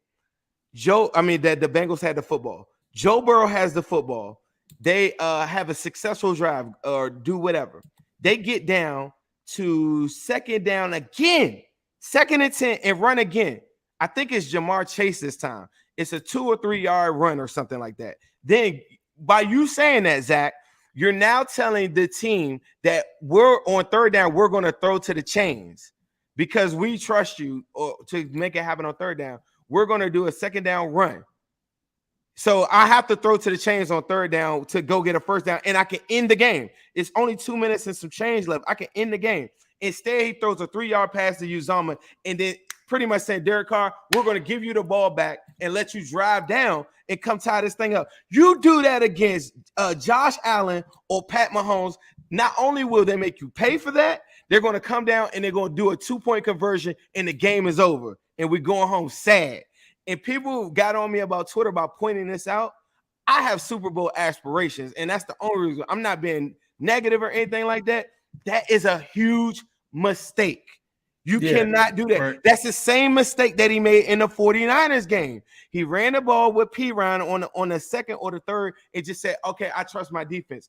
That the Bengals had the football. Joe Burrow has the football. They have a successful drive or do whatever. They get down to 2nd down again, 2nd and 10, and run again. I think it's Jamar Chase this time. It's a 2 or 3 yard run or something like that. Then by you saying that, Zach, you're now telling the team that we're on third down, we're going to throw to the chains because we trust you or to make it happen on third down. We're going to do a second down run. So I have to throw to the chains on third down to go get a first down, and I can end the game. It's only 2 minutes and some change left. I can end the game. Instead, he throws a 3-yard pass to Uzomah, and then pretty much saying, Derek Carr, we're going to give you the ball back and let you drive down and come tie this thing up. You do that against Josh Allen or Pat Mahomes, not only will they make you pay for that, they're going to come down and they're going to do a 2-point conversion, and the game is over, and we're going home sad. And people got on me about Twitter about pointing this out. I have Super Bowl aspirations, and that's the only reason. I'm not being negative or anything like that. That is a huge mistake. You cannot do that. Right. That's the same mistake that he made in the 49ers game. He ran the ball with P-Ryan on the second or the third and just said, okay, I trust my defense.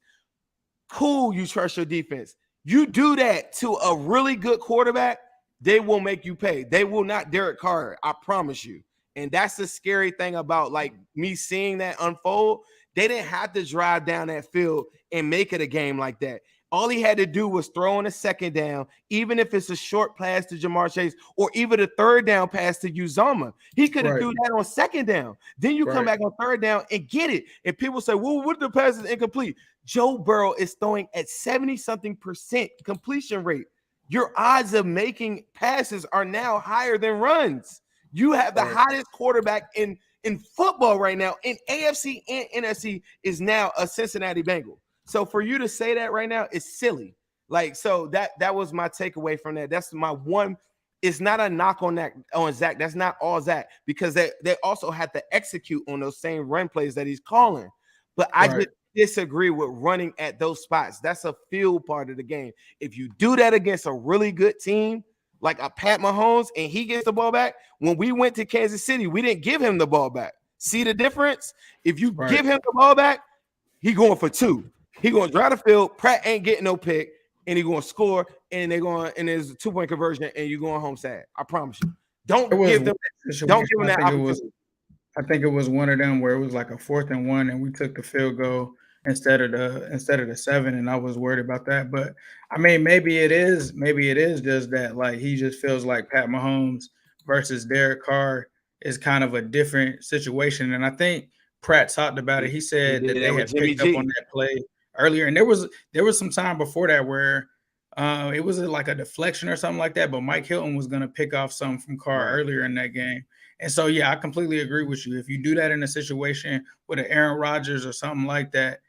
Cool, you trust your defense. You do that to a really good quarterback, they will make you pay. They will not Derek Carr, I promise you. And that's the scary thing about like me seeing that unfold. They didn't have to drive down that field and make it a game like that. All he had to do was throw on a second down, even if it's a short pass to Jamar Chase or even a third down pass to Uzomah. He could have do that on second down. Then you come back on third down and get it. And people say, well, what if the pass is incomplete? Joe Burrow is throwing at 70-something% completion rate. Your odds of making passes are now higher than runs. You have the hottest quarterback in football right now in AFC and NFC is now a Cincinnati Bengal. So for you to say that right now is silly. Like, so that was my takeaway from that. That's my one. It's not a knock on that on Zach. That's not all Zach because they also had to execute on those same run plays that he's calling. But I just disagree with running at those spots. That's a field part of the game. If you do that against a really good team, like a Pat Mahomes, and he gets the ball back. When we went to Kansas City, we didn't give him the ball back. See the difference? If you give him the ball back, he going for 2. He going to drive the field. Pratt ain't getting no pick, and he going to score, and there's a 2-point conversion, and you're going home sad. I promise you. Don't give them that opportunity. I think it was one of them where it was like a 4th and 1, and we took the field goal instead of the 7, and I was worried about that. But I mean, maybe it is just that like he just feels like Pat Mahomes versus Derek Carr is kind of a different situation. And I think Pratt talked about it. He said that they had picked up on that play earlier, and there was some time before that where it was like a deflection or something like that. But Mike Hilton was going to pick off something from Carr earlier in that game. And so, yeah, I completely agree with you. If you do that in a situation with an Aaron Rodgers or something like that,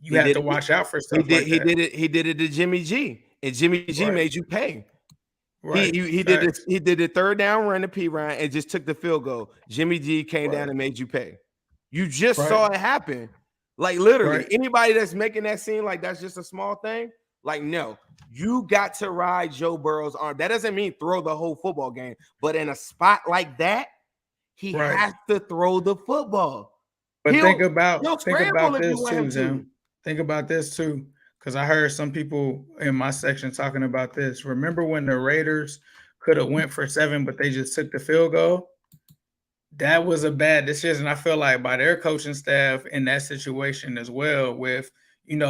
you have to watch out for stuff like that. He did it to Jimmy G, and Jimmy G made you pay. He did the third down run to P-Ryan and just took the field goal. Jimmy G came down and made you pay. You just saw it happen. Like literally, anybody that's making that seem like that's just a small thing, like no, you got to ride Joe Burrow's arm. That doesn't mean throw the whole football game, but in a spot like that, he has to throw the football. But think about this too, Zim. Think about this too, because I heard some people in my section talking about this. Remember when the Raiders could have went for 7, but they just took the field goal? That was a bad decision, I feel like, by their coaching staff in that situation as well, with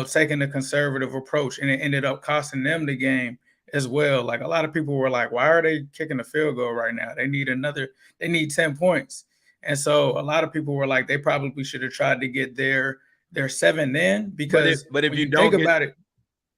taking the conservative approach, and it ended up costing them the game as well. Like a lot of people were like, why are they kicking the field goal right now? They need 10 points. And so a lot of people were like, they probably should have tried to get their 7 then, because but if you don't think about it,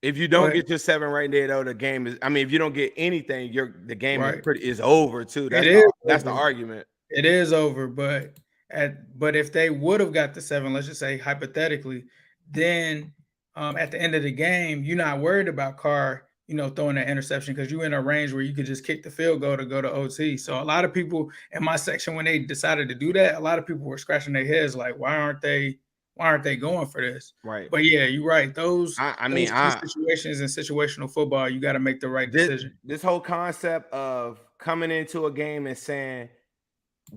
if you don't get your 7 right there, though, the game is. I mean, if you don't get anything, the game is over too. That's the argument. It is over, but if they would have got the 7, let's just say hypothetically, then at the end of the game, you're not worried about Carr, throwing that interception because you're in a range where you could just kick the field goal to go to OT. So a lot of people in my section, when they decided to do that, a lot of people were scratching their heads like, why aren't they going for this? Right. But yeah, you're right. Those situations in situational football, you got to make the right decision. This whole concept of coming into a game and saying,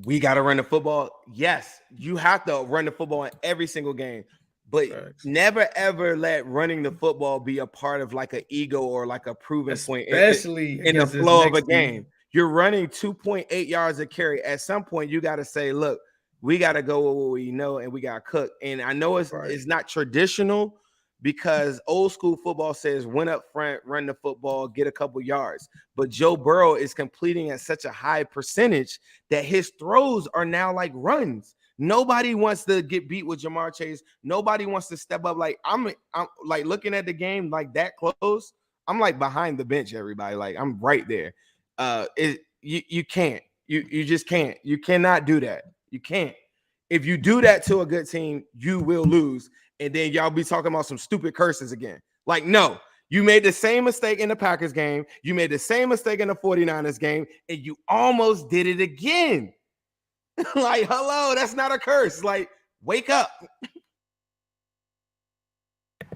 we got to run the football. Yes, you have to run the football in every single game. But never, ever let running the football be a part of like an ego or like a proven point, especially in the flow of a game. You're running 2.8 yards a carry. At some point, you got to say, look, we got to go with what we know and we got to cook. And I know it's not traditional because old school football says win up front, run the football, get a couple yards. But Joe Burrow is completing at such a high percentage that his throws are now like runs. Nobody wants to get beat with Jamar Chase. Nobody wants to step up. Like I'm like looking at the game like that close. I'm like behind the bench, everybody. Like I'm right there. You can't. You just can't. You cannot do that. You can't. If you do that to a good team, you will lose. And then y'all be talking about some stupid curses again. Like, no, you made the same mistake in the Packers game. You made the same mistake in the 49ers game, and you almost did it again. Like, hello, that's not a curse. Like, wake up.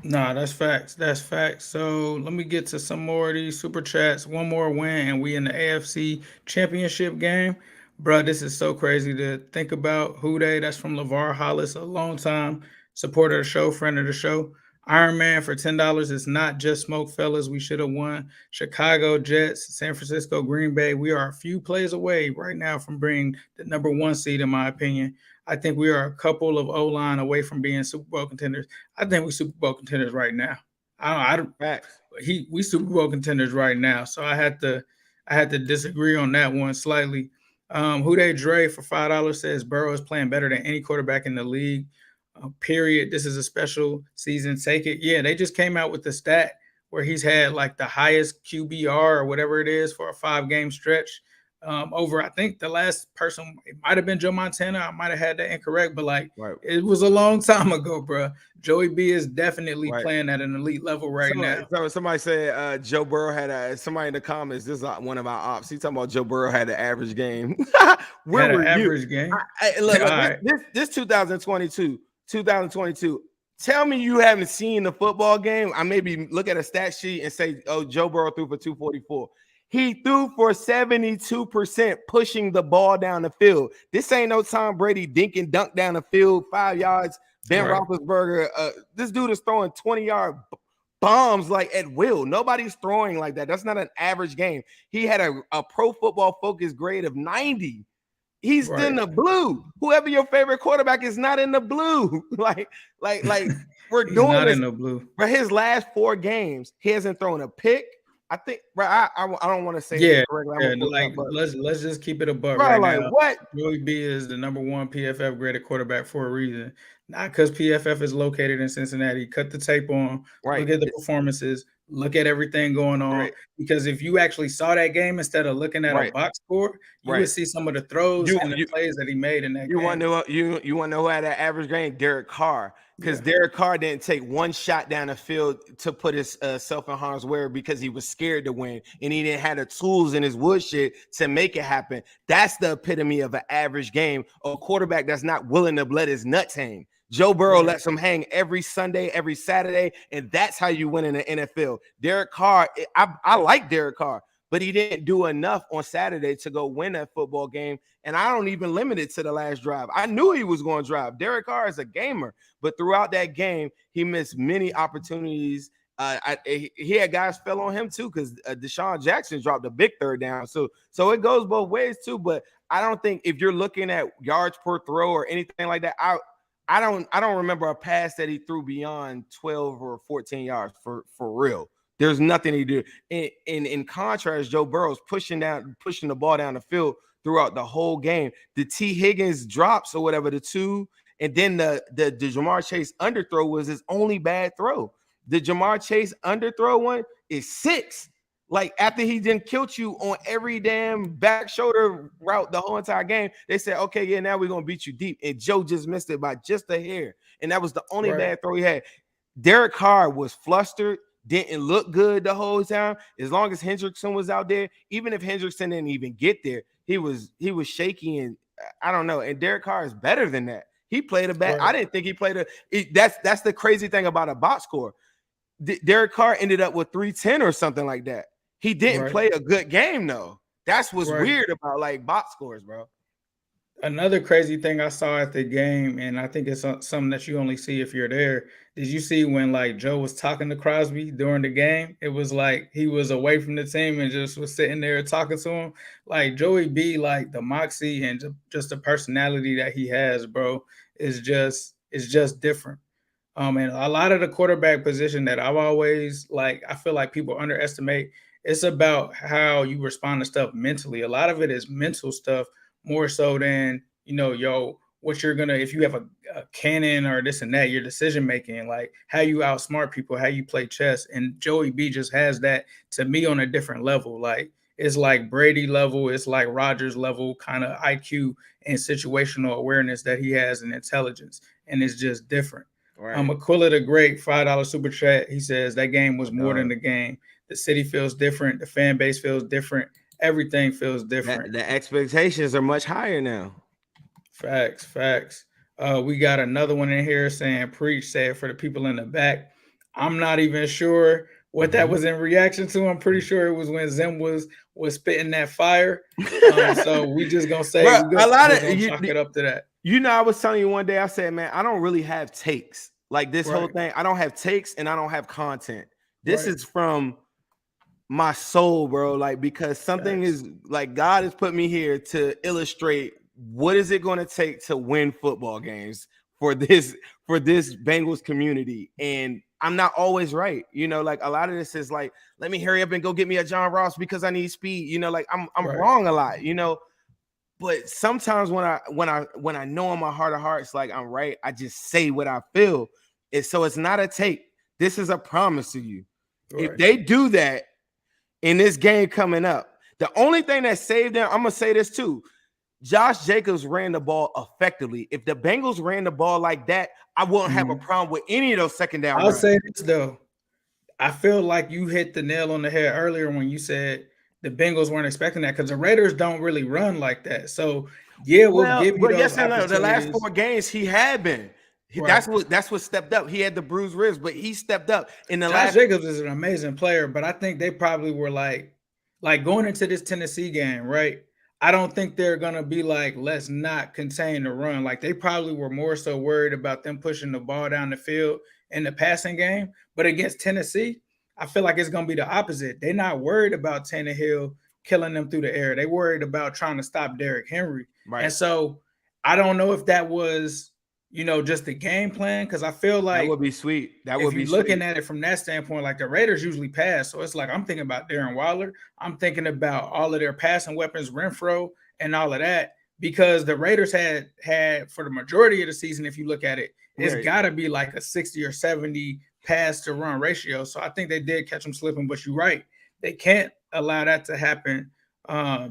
Nah, that's facts. That's facts. So let me get to some more of these super chats. One more win, and we in the AFC Championship game. Bro, this is so crazy to think about. Houday, that's from LeVar Hollis, a long time supporter of the show, friend of the show. Iron Man for $10 is not just smoke, fellas. We should have won. Chicago Jets, San Francisco, Green Bay. We are a few plays away right now from being the number 1 seed, in my opinion. I think we are a couple of O-line away from being Super Bowl contenders. I think we're Super Bowl contenders right now. We Super Bowl contenders right now. So I had to disagree on that one slightly. Houday Dre for $5 says Burrow is playing better than any quarterback in the league. Period. This is a special season. Take it. Yeah, they just came out with the stat where he's had like the highest QBR or whatever it is for a 5-game stretch. Over, I think the last person, it might have been Joe Montana. I might have had that incorrect, but It was a long time ago, bro. Joey B is definitely playing at an elite level now. So somebody said Joe Burrow had somebody in the comments. This is one of our ops. He's talking about Joe Burrow had an average game. Where were you? Average game. This 2022. Tell me you haven't seen the football game. I maybe look at a stat sheet and say, oh, Joe Burrow threw for 244. He threw for 72% pushing the ball down the field. This ain't no Tom Brady dink and dunk down the field, 5 yards. Ben Roethlisberger, this dude is throwing 20-yard bombs like at will. Nobody's throwing like that. That's not an average game. He had a Pro Football Focus grade of 90. He's in the blue. Whoever your favorite quarterback is not in the blue. like we're doing not this. In the blue. For his last 4 games, he hasn't thrown a pick. I think, bro, I don't want to say let's just keep it a buck now. What? Joey B is the number 1 PFF graded quarterback for a reason. Not because PFF is located in Cincinnati. Cut the tape on. Look at the performances. Look at everything going on. Because if you actually saw that game instead of looking at a box score, you would see some of the throws and the plays that he made in that game. You want to know who had that average game? Derek Carr. Because Derek Carr didn't take one shot down the field to put his self in harm's way because he was scared to win. And he didn't have the tools in his woodshed to make it happen. That's the epitome of an average game. A quarterback that's not willing to let his nuts hang. Joe Burrow lets him hang every Sunday, every Saturday, and that's how you win in the NFL. Derek Carr, I like Derek Carr, but he didn't do enough on Saturday to go win that football game, and I don't even limit it to the last drive. I knew he was going to drive. Derek Carr is a gamer, but throughout that game, he missed many opportunities. He had guys fell on him too because Deshaun Jackson dropped a big third down. So it goes both ways too, but I don't think if you're looking at yards per throw or anything like that, I don't remember a pass that he threw beyond 12 or 14 yards for real. There's nothing he did. In contrast, Joe Burrow's pushing the ball down the field throughout the whole game. The T. Higgins drops or whatever, the 2, and then the Jamar Chase underthrow was his only bad throw. The Jamar Chase underthrow one is 6. Like after he didn't kill you on every damn back shoulder route the whole entire game, they said, okay, yeah, now we're going to beat you deep. And Joe just missed it by just a hair. And that was the only bad throw he had. Derek Carr was flustered, didn't look good the whole time. As long as Hendrickson was out there, even if Hendrickson didn't even get there, he was shaky and I don't know. And Derek Carr is better than that. He played a bad. I didn't think he played that's the crazy thing about a box score. Derek Carr ended up with 310 or something like that. He didn't play a good game, though. That's what's weird about like box scores, bro. Another crazy thing I saw at the game, and I think it's something that you only see if you're there, did you see when like Joe was talking to Crosby during the game? It was like he was away from the team and just was sitting there talking to him. Like Joey B, like the moxie and just the personality that he has, bro, is just different. And a lot of the quarterback position that I've always like, I feel like people underestimate. It's about how you respond to stuff mentally. A lot of it is mental stuff more so than what you're gonna if you have a cannon or this and that. Your decision making, like how you outsmart people, how you play chess. And Joey B just has that to me on a different level. Like it's like Brady level, it's like Rodgers level kind of IQ and situational awareness that he has and intelligence, and it's just different. Right. Aquila the Great, $5 super chat. He says that game was more than the game. The city feels different. The fan base feels different. Everything feels different. The expectations are much higher now. Facts. We got another one in here saying preach, say it for the people in the back. I'm not even sure what that was in reaction to. I'm pretty sure it was when Zim was spitting that fire. So we just gonna say Bro, a lot of chalk it up to that. I was telling you one day, I said, man, I don't really have takes. Like this whole thing, I don't have takes and I don't have content. This is from my soul, bro. Like, because something is like God has put me here to illustrate what is it going to take to win football games for this Bengals community. And I'm not always right. Like a lot of this is like, let me hurry up and go get me a John Ross because I need speed. Like I'm wrong a lot, but sometimes when I know in my heart of hearts, like I'm right, I just say what I feel. So it's not a take. This is a promise to you. Right. If they do that in this game coming up, the only thing that saved them, I'm going to say this too. Josh Jacobs ran the ball effectively. If the Bengals ran the ball like that, I wouldn't have a problem with any of those second down runs. I'll say this though. I feel like you hit the nail on the head earlier when you said the Bengals weren't expecting that because the Raiders don't really run like that. So we'll give you those yes and no. The last 4 games he had been. Right. That's what stepped up. He had the bruised ribs, but he stepped up in the Josh Jacobs is an amazing player, but I think they probably were like going into this Tennessee game, right? I don't think they're gonna be like, let's not contain the run. Like they probably were more so worried about them pushing the ball down the field in the passing game. But against Tennessee, I feel like it's gonna be the opposite. They're not worried about Tannehill killing them through the air. They worried about trying to stop Derrick Henry. Right. And so I don't know if that was just the game plan, because I feel like that would be sweet. That would be looking at it from that standpoint, like the Raiders usually pass. So it's like I'm thinking about Darren Waller. I'm thinking about all of their passing weapons, Renfro, and all of that, because the Raiders had for the majority of the season, if you look at it, it's got to be like a 60 or 70 pass to run ratio. So I think they did catch them slipping, but you're right. They can't allow that to happen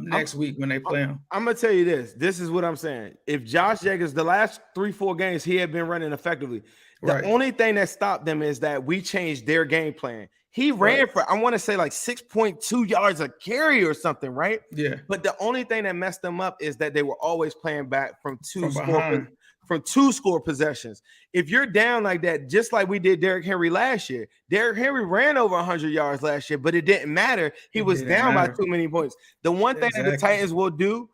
next week when they play them. I'm gonna tell you this. This is what I'm saying. If Josh Jacobs, the last 3-4 games, he had been running effectively. The only thing that stopped them is that we changed their game plan. He ran for, I want to say like 6.2 yards a carry or something, right? Yeah. But the only thing that messed them up is that they were always playing back from two score possessions. If you're down like that, just like we did Derrick Henry last year, Derrick Henry ran over 100 yards last year, but it didn't matter. He was down by too many points. The one thing that the Titans will do,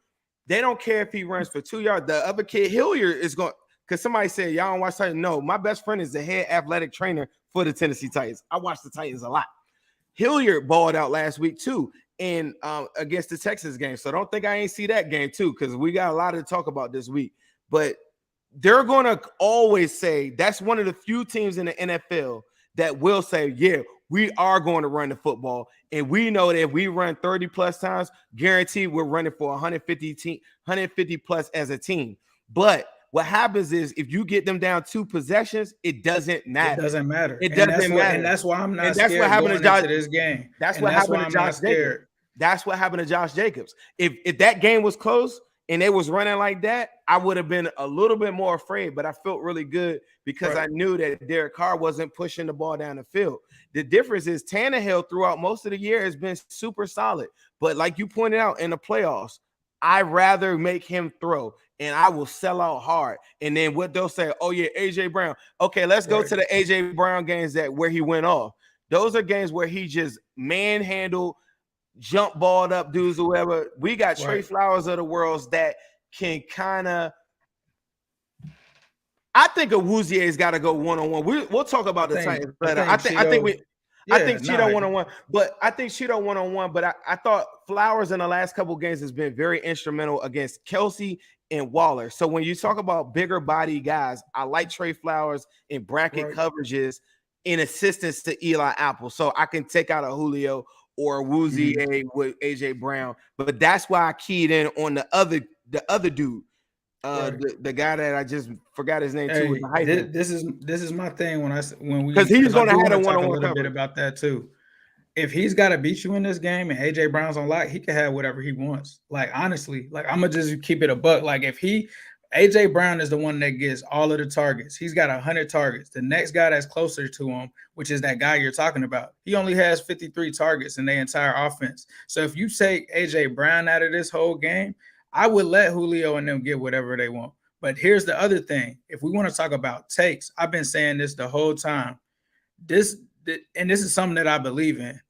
they don't care if he runs for 2 yards. The other kid, Hilliard, is going, because somebody said, y'all don't watch Titans. No, my best friend is the head athletic trainer for the Tennessee Titans. I watch the Titans a lot. Hilliard balled out last week too, and against the Texas game. So don't think I ain't see that game too, because we got a lot to talk about this week. But they're going to always say, that's one of the few teams in the NFL that will say, yeah, we are going to run the football. And we know that if we run 30 plus times, guaranteed we're running for 150 plus as a team. But what happens is if you get them down 2 possessions, it doesn't matter. It doesn't matter. It doesn't matter. And that's why I'm not scared going into this game. That's what happened to Josh Jacobs. That's what happened to Josh Jacobs. If that game was close and they was running like that, I would have been a little bit more afraid, but I felt really good because I knew that Derek Carr wasn't pushing the ball down the field. The difference is Tannehill throughout most of the year has been super solid. But like you pointed out in the playoffs, I'd rather make him throw, and I will sell out hard. And then what they'll say, oh, yeah, A.J. Brown. Okay, let's go to the A.J. Brown games where he went off. Those are games where he just manhandled, jump balled up dudes or whatever. We got Trey Flowers of the world that can kind of, I think Awuzie's got to go one-on-one. We'll talk about the Titans later. I think Cheeto one-on-one, but I think Cheeto one-on-one. But I thought Flowers in the last couple games has been very instrumental against Kelsey and Waller. So when you talk about bigger body guys, I like Trey Flowers in bracket coverages in assistance to Eli Apple. So I can take out a Julio or a Awuzie with AJ Brown. But that's why I keyed in on the other dude. The guy that I just forgot his name too. This is my thing because he's going to have a one-on-one little bit about that too. If he's got to beat you in this game and AJ Brown's on lock, he can have whatever he wants. Like honestly, like I'm gonna just keep it a buck. Like if AJ Brown is the one that gets all of the targets. He's got 100 targets. The next guy that's closer to him, which is that guy you're talking about, he only has 53 targets in their entire offense. So if you take AJ Brown out of this whole game, I would let Julio and them get whatever they want. But here's the other thing. If we want to talk about takes, I've been saying this the whole time. This is something that I believe in.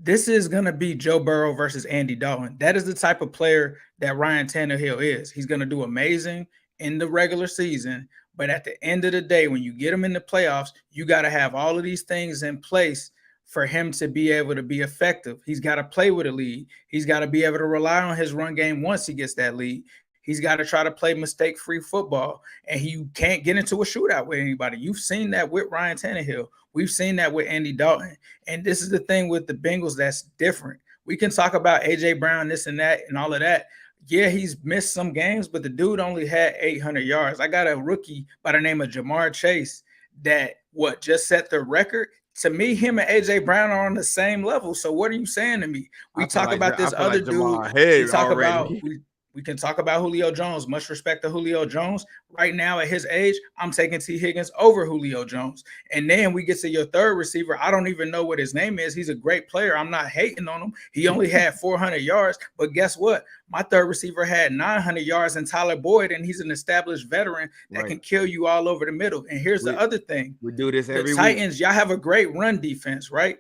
This is going to be Joe Burrow versus Andy Dalton. That is the type of player that Ryan Tannehill is. He's going to do amazing in the regular season. But at the end of the day, when you get him in the playoffs, you got to have all of these things in place for him to be able to be effective. He's got to play with a lead. He's got to be able to rely on his run game once he gets that lead. He's got to try to play mistake-free football, and he can't get into a shootout with anybody. You've seen that with Ryan Tannehill. We've seen that with Andy Dalton. And this is the thing with the Bengals that's different. We can talk about A.J. Brown, this and that, and all of that. Yeah, he's missed some games, but the dude only had 800 yards. I got a rookie by the name of Jamar Chase that, just set the record? To me, him and A.J. Brown are on the same level. So what are you saying to me? We talk about this other dude. We can talk about Julio Jones. Much respect to Julio Jones. Right now, at his age, I'm taking T. Higgins over Julio Jones. And then we get to your third receiver. I don't even know what his name is. He's a great player. I'm not hating on him. He only had 400 yards. But guess what? My third receiver had 900 yards in Tyler Boyd, and he's an established veteran that can kill you all over the middle. And here's the other thing. We do this every week. The Titans, y'all have a great run defense, right?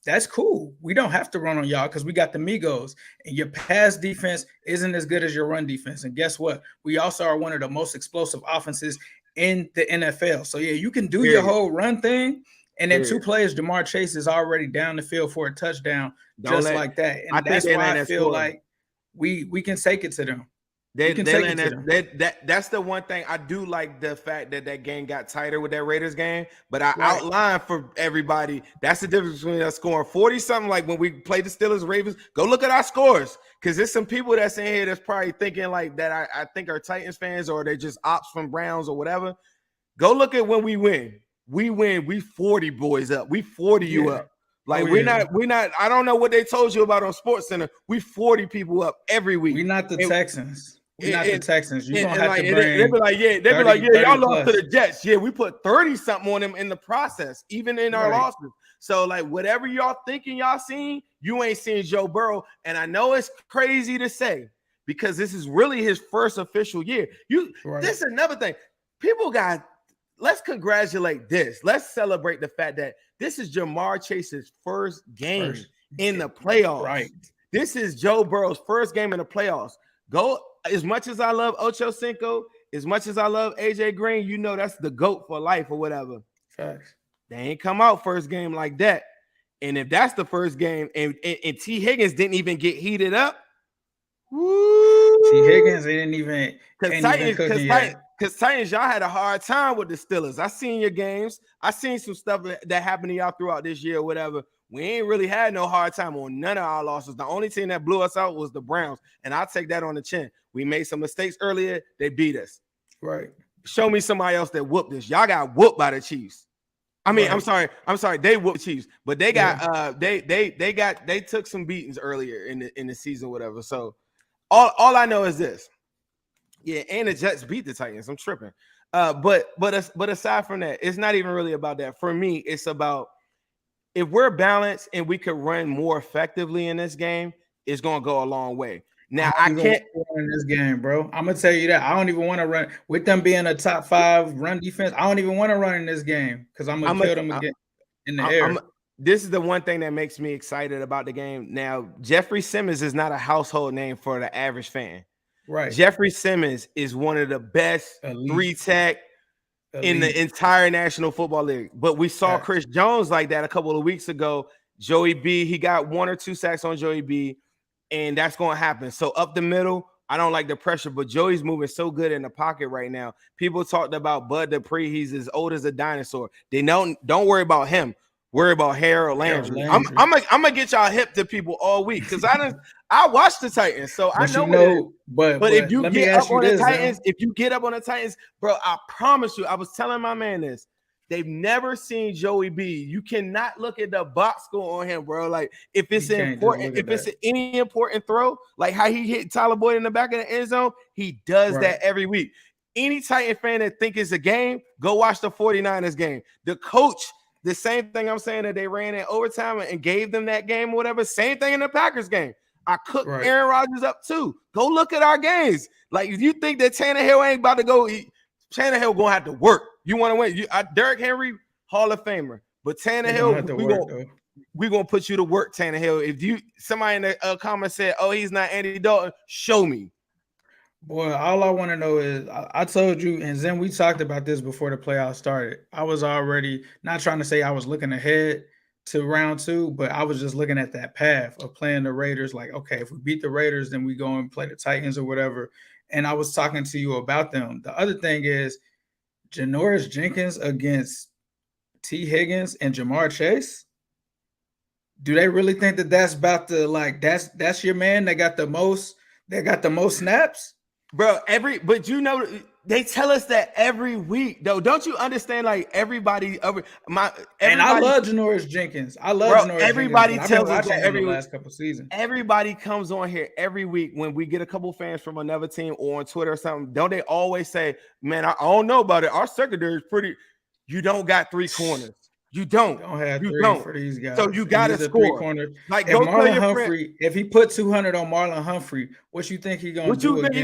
That's cool. We don't have to run on y'all because we got the MIGOS, and your pass defense isn't as good as your run defense. And guess what? We also are one of the most explosive offenses in the NFL. So, yeah, you can do your whole run thing, and then two plays, Jamar Chase is already down the field for a touchdown like that. And that's why I feel like we can take it to them. That's the one thing I do like, the fact that game got tighter with that Raiders game. But I outlined for everybody, that's the difference between us scoring 40-something like when we played the Steelers, Ravens. Go look at our scores, because there's some people that's in here that's probably thinking like that I think are Titans fans, or they're just ops from Browns or whatever. Go look at when we win. We 40 boys up. We 40 you up. Like we're not. I don't know what they told you about on Sports Center. We 40 people up every week. We're not the Texans. We're not the Texans. You're gonna have to bring. They be like, y'all lost to the Jets. Yeah, we put 30-something on them in the process, even in our losses. So, like, whatever y'all thinking y'all seen, you ain't seen Joe Burrow. And I know it's crazy to say, because this is really his first official year. This is another thing. Let's congratulate this. Let's celebrate the fact that this is Jamar Chase's first game in the playoffs. Right. This is Joe Burrow's first game in the playoffs. As much as I love Ocho Cinco, as much as I love AJ Green, that's the GOAT for life or whatever. Facts. They ain't come out first game like that. And if that's the first game and T. Higgins didn't even get heated up, T. Higgins didn't even because Titans, y'all had a hard time with the Steelers. I seen your games. I seen some stuff that happened to y'all throughout this year or whatever. We ain't really had no hard time on none of our losses. The only team that blew us out was the Browns, and I'll take that on the chin. We made some mistakes earlier. They beat us. Right. Show me somebody else that whooped us. Y'all got whooped by the Chiefs. I mean, I'm sorry. They whooped the Chiefs, but they got they took some beatings earlier in the season, whatever. So all I know is this. Yeah, and the Jets beat the Titans. I'm tripping. But aside from that, it's not even really about that. For me, it's about, if we're balanced and we could run more effectively in this game, it's going to go a long way. Now, I can't in this game, bro. I'm going to tell you that. I don't even want to run with them being a top 5 run defense. I don't even want to run in this game because I'm going to kill them again in the air. This is the one thing that makes me excited about the game. Now, Jeffrey Simmons is not a household name for the average fan. Right. Jeffrey Simmons is one of the best 3-tech in the entire National Football League. But we saw Chris Jones like that a couple of weeks ago. Joey B, he got 1 or 2 sacks on Joey B, and that's going to happen. So up the middle, I don't like the pressure, but Joey's moving so good in the pocket right now. People talked about Bud Dupree. He's as old as a dinosaur. They don't worry about him. Worry about Harold Landry. I'm gonna get y'all hip to people all week because I watched the Titans, so I know. But if you get up on the Titans, bro, I promise you, I was telling my man this. They've never seen Joey B. You cannot look at the box score on him, bro. Like if it's important, if it's any important throw, like how he hit Tyler Boyd in the back of the end zone, he does that every week. Any Titan fan that think it's a game, go watch the 49ers game. The coach, the same thing I'm saying that they ran in overtime and gave them that game or whatever. Same thing in the Packers game. I cooked Aaron Rodgers up too. Go look at our games. Like if you think that Tannehill ain't about to go, Tannehill gonna have to work. You want to win? Derrick Henry, Hall of Famer, but Tannehill, we're gonna put you to work, Tannehill. If somebody in the comments said, "Oh, he's not Andy Dalton," show me. Boy, all I want to know is I told you, and then we talked about this before the playoffs started. I was already not trying to say I was looking ahead to round 2, but I was just looking at that path of playing the Raiders. Like, okay, if we beat the Raiders, then we go and play the Titans or whatever. And I was talking to you about them. The other thing is Janoris Jenkins against T. Higgins and Jamar Chase. Do they really think that that's about to that's your man? They got the most snaps? Bro, but they tell us that every week, though. Don't you understand? Like everybody, and I love Janoris Jenkins. Everybody tells us that every last couple seasons. Everybody comes on here every week when we get a couple fans from another team or on Twitter or something. Don't they always say, "Man, I don't know about it. Our secondary is pretty." You don't got 3 corners. You don't have you 3 don't. for these guys. So you got to score. Like if Marlon Humphrey, if he put 200 on Marlon Humphrey, what you think he gonna do? What you think he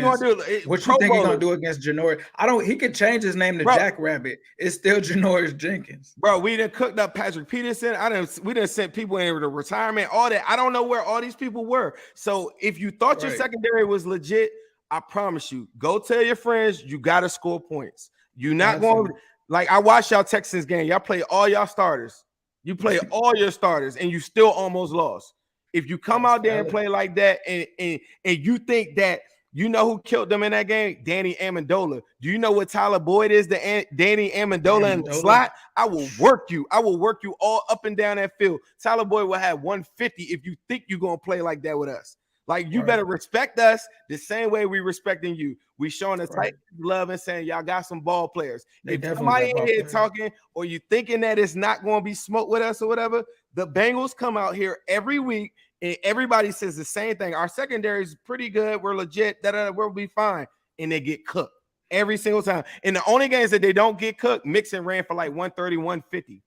gonna do against Janoris? He could change his name to Jack Rabbit. It's still Janoris Jenkins. Bro, we done cooked up Patrick Peterson. We done sent people into retirement. All that. I don't know where all these people were. So if you thought your secondary was legit, I promise you, go tell your friends you got to score points. You're not going. Like I watched y'all Texans game. Y'all play all y'all starters. You play all your starters, and you still almost lost. If you come out there and play like that, and you think that you know who killed them in that game, Danny Amendola. Do you know what Tyler Boyd is? Danny Amendola in the slot. I will work you. I will work you all up and down that field. Tyler Boyd will have 150 if you think you're gonna play like that with us. Like you better respect us the same way we respecting you. We showing the type of love and saying y'all got some ball players. If somebody in here talking or you thinking that it's not going to be smoked with us or whatever, the Bengals come out here every week and everybody says the same thing. Our secondary is pretty good. We're legit. We'll be fine. And they get cooked every single time. And the only games that they don't get cooked, Mixon ran for like 130, 150.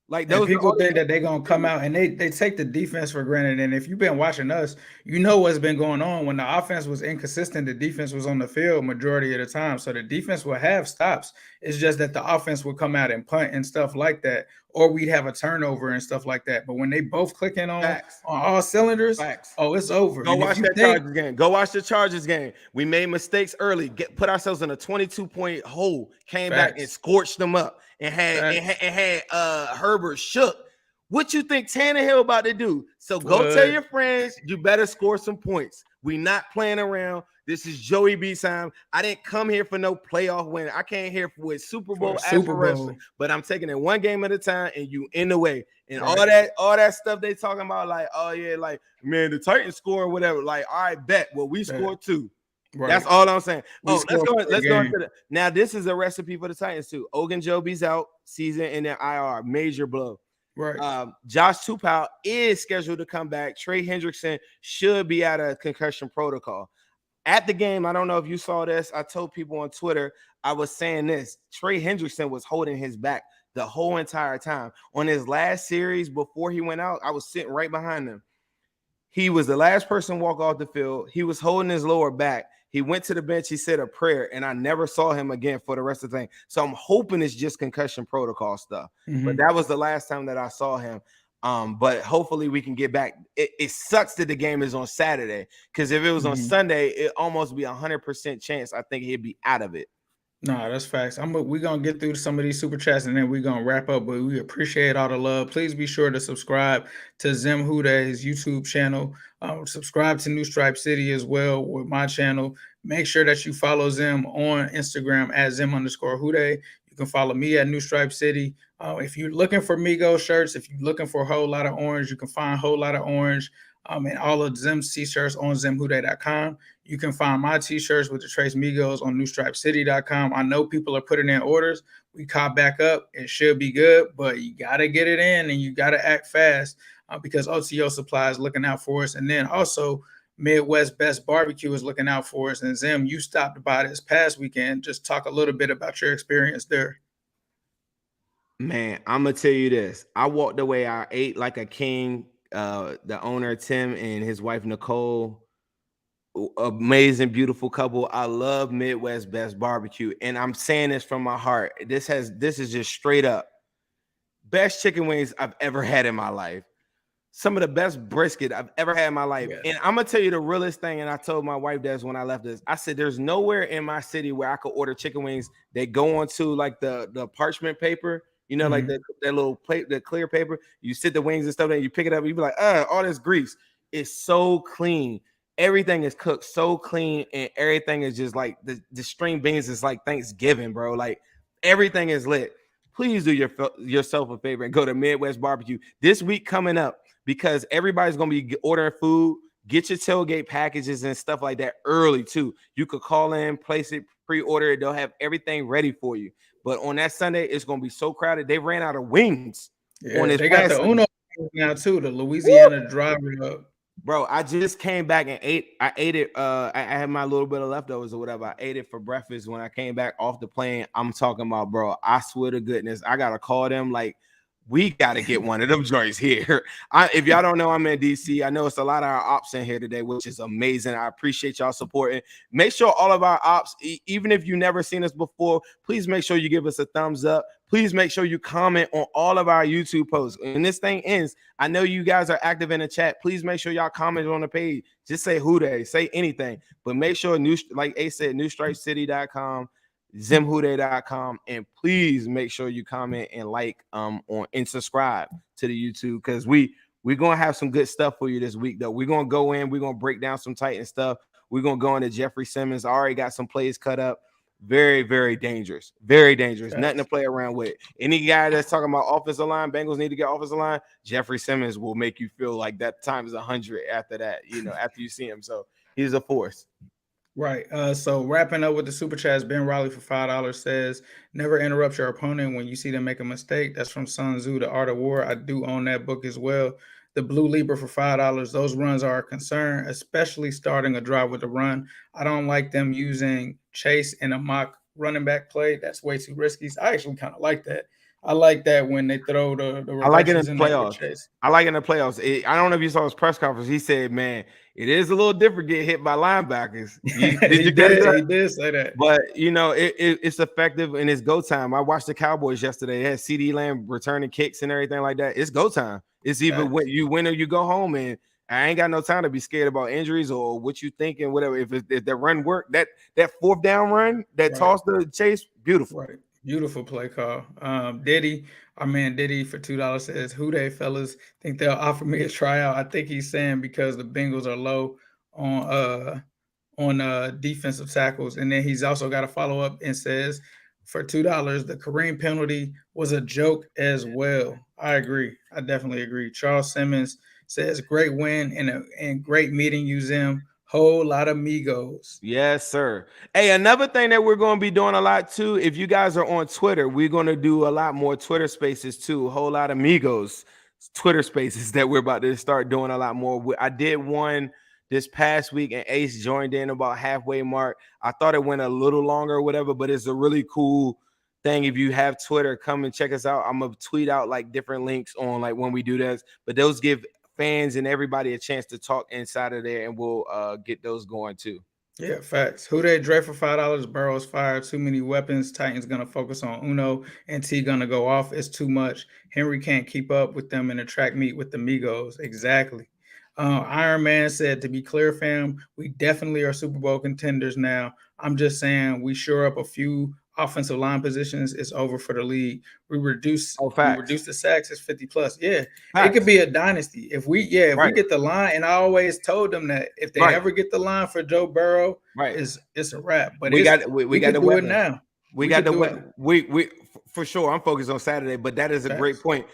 Like those people think that they're gonna come out and they take the defense for granted. And if you've been watching us, you know what's been going on. When the offense was inconsistent, the defense was on the field majority of the time. So the defense will have stops. It's just that the offense will come out and punt and stuff like that, or we'd have a turnover and stuff like that. But when they both click in on all cylinders, it's over. Go watch that Chargers game. Go watch the Chargers game. We made mistakes early. Put ourselves in a 22-point hole. Came back and scorched them up. And had Herbert shook. What you think Tannehill about to do? So go tell your friends you better score some points. We not playing around. This is Joey B time. I didn't come here for no playoff win. I came here with Super Bowl aspirations, but I'm taking it one game at a time, and you in the way. And all that stuff they talking about, like, oh yeah, like man, the Titans score or whatever. Like, all right, bet. Well, we scored too. Right. That's all I'm saying. Let's go into now. This is a recipe for the Titans too. Ogunjobi's out, season in their IR, major blow. Right. Josh Tupou is scheduled to come back. Trey Hendrickson should be out of concussion protocol. At the game, I don't know if you saw this. I told people on Twitter, I was saying this. Trey Hendrickson was holding his back the whole entire time. On his last series before he went out, I was sitting right behind him. He was the last person to walk off the field. He was holding his lower back. He went to the bench. He said a prayer, and I never saw him again for the rest of the thing. So I'm hoping it's just concussion protocol stuff. Mm-hmm. But that was the last time that I saw him. But hopefully we can get back. It sucks that the game is on Saturday because if it was on Sunday, it almost be 100% chance I think he'd be out of it. No, that's facts. We're gonna get through some of these super chats and then we're gonna wrap up. But we appreciate all the love. Please be sure to subscribe to Zim Huday's YouTube channel. Subscribe to New Stripe City as well with my channel. Make sure that you follow Zim on Instagram at Zim_Huday. You can follow me at New Stripe City. If you're looking for Migos shirts, if you're looking for a whole lot of orange, you can find a whole lot of orange and all of Zim's t-shirts on ZimHuday.com. You can find my t-shirts with the Trace Migos on newstripecity.com. I know people are putting in orders. We caught back up. It should be good, but you got to get it in and you got to act fast because OTO Supply is looking out for us. And then also Midwest Best Barbecue is looking out for us. And Zim, you stopped by this past weekend. Just talk a little bit about your experience there. Man, I'm gonna tell you this. I walked away. I ate like a king. The owner Tim and his wife Nicole, amazing, beautiful couple. I love Midwest Best Barbecue, and I'm saying this from my heart. This is just straight up best chicken wings I've ever had in my life. Some of the best brisket I've ever had in my life. Yeah. And I'm gonna tell you the realest thing. And I told my wife this when I left this. I said, there's nowhere in my city where I could order chicken wings that go onto like the parchment paper, you know, like that little plate, the clear paper. You sit the wings and stuff, and you pick it up, and you be like, all this grease. It's so clean. Everything is cooked so clean, and everything is just like the string beans is like Thanksgiving, bro. Like everything is lit. Please do yourself a favor and go to Midwest Barbecue this week coming up, because everybody's going to be ordering food. Get your tailgate packages and stuff like that early too. You could call in, place it, pre-order it. They'll have everything ready for you. But on that Sunday, it's going to be so crowded. They ran out of wings. Yeah, on this they got the Sunday. Uno now too, the Louisiana driver up. Bro, I just came back and ate. I ate it. I had my little bit of leftovers or whatever. I ate it for breakfast when I came back off the plane. I'm talking about, bro. I swear to goodness, I gotta call them. Like, we gotta get one of them joints here. If y'all don't know, I'm in DC. I know it's a lot of our ops in here today, which is amazing. I appreciate y'all supporting. Make sure all of our ops, even if you never seen us before, please make sure you give us a thumbs up. Please make sure you comment on all of our YouTube posts. When this thing ends, I know you guys are active in the chat. Please make sure y'all comment on the page. Just say Huday, say anything. But make sure, like Ace said, newstripecity.com, zimhuday.com, and please make sure you comment and like and subscribe to the YouTube, because we're gonna have some good stuff for you this week, though. We're gonna go in, we're gonna break down some Titan stuff. We're gonna go into Jeffrey Simmons. I already got some plays cut up. Very, very dangerous. Very dangerous. Yes. Nothing to play around with. Any guy that's talking about offensive line, Bengals need to get offensive line, Jeffrey Simmons will make you feel like that time is 100 after that, after you see him. So he's a force. Right. So wrapping up with the super chats, Ben Riley for $5 says, never interrupt your opponent when you see them make a mistake. That's from Sun Tzu, The Art of War. I do own that book as well. The Blue Libra for $5. Those runs are a concern, especially starting a drive with a run. I don't like them using Chase in a mock running back play. That's way too risky. I actually kind of like that. I like that when they throw the I like it in the playoffs. I like it in the playoffs. I don't know if you saw his press conference. He said, man, it is a little different getting hit by linebackers. He did say that. But, it's effective and it's go time. I watched the Cowboys yesterday. They had CD Lamb returning kicks and everything like that. It's go time. It's either when you win or you go home, and I ain't got no time to be scared about injuries or what you thinking, whatever. If the run worked, that fourth down run, that toss to Chase, beautiful. Right. Beautiful play call. Diddy, our man Diddy for $2 says, Huday fellas think they'll offer me a tryout. I think he's saying because the Bengals are low on defensive tackles. And then he's also got a follow-up and says, for $2, the Kareem penalty was a joke as well. I agree. I definitely agree. Charles Simmons says, great win and great meeting you, Zim. Whole lot of Migos. Yes, sir. Hey, another thing that we're going to be doing a lot too, if you guys are on Twitter, we're going to do a lot more Twitter spaces too. A whole lot of MIGOS Twitter spaces that we're about to start doing a lot more. I did one this past week, and Ace joined in about halfway mark. I thought it went a little longer or whatever, but it's a really cool thing. If you have Twitter, come and check us out. I'm going to tweet out like different links on like when we do this, but those give fans and everybody a chance to talk inside of there, and we'll get those going too. Yeah, facts. Huday Dre for $5. Burrow's fired. Too many weapons. Titans gonna focus on Uno, and T gonna go off. It's too much. Henry can't keep up with them in a track meet with the Migos. Exactly. Iron Man said, to be clear, fam, we definitely are Super Bowl contenders now. I'm just saying we shore up a few offensive line positions, it's over for the league. We reduce facts. the sacks, it's 50+. Yeah, Facts. it could be a dynasty if we Right. get the line. And I always told them that if they Right. ever get the line for Joe Burrow, Right. it's a wrap. But we got can the do weapons it now. We got the we for sure. I'm focused on Saturday, but that is a great point.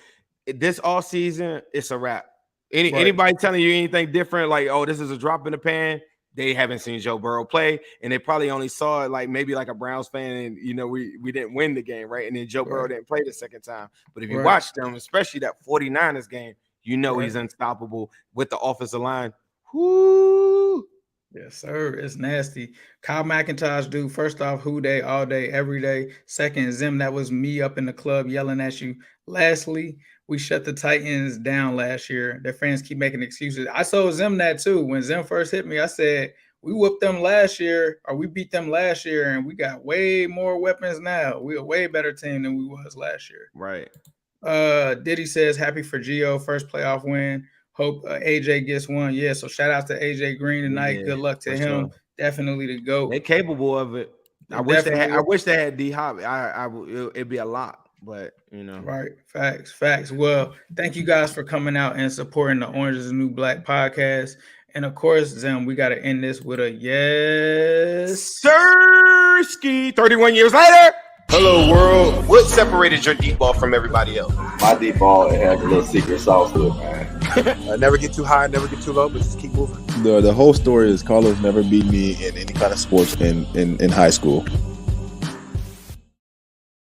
This all season, it's a wrap. Anybody telling you anything different, like, oh, this is a drop in the pan, they haven't seen Joe Burrow play, and they probably only saw it like maybe like a Browns fan, and you know we didn't win the game, right? And then Joe Burrow didn't play the second time. But if you watch them, especially that 49ers game, you know he's unstoppable with the offensive line. Whoo! Yes, sir. It's nasty. Kyle McIntosh, dude. First off, who day, all day, every day. Second, Zim, that was me up in the club yelling at you. Lastly, we shut the Titans down last year. Their fans keep making excuses. I told Zim that too. When Zim first hit me, I said, we whooped them last year, or we beat them last year, and we got way more weapons now. We're a way better team than we was last year. Right. Diddy says, happy for Gio, first playoff win. Hope AJ gets one. Yeah, so shout out to AJ Green tonight. Good luck to him. Sure. Definitely the GOAT. They're capable of it. I wish they had D Hop. It'd be a lot, but you know. Right. Facts. Well, thank you guys for coming out and supporting the Orange is the New Black podcast. And of course, Zim, we got to end this with a yes. Sirski. 31 years later. Hello, world. What separated your deep ball from everybody else? My deep ball, it has a little secret sauce to it, man. Never get too high, never get too low, but just keep moving. The whole story is Carlos never beat me in any kind of sports in high school.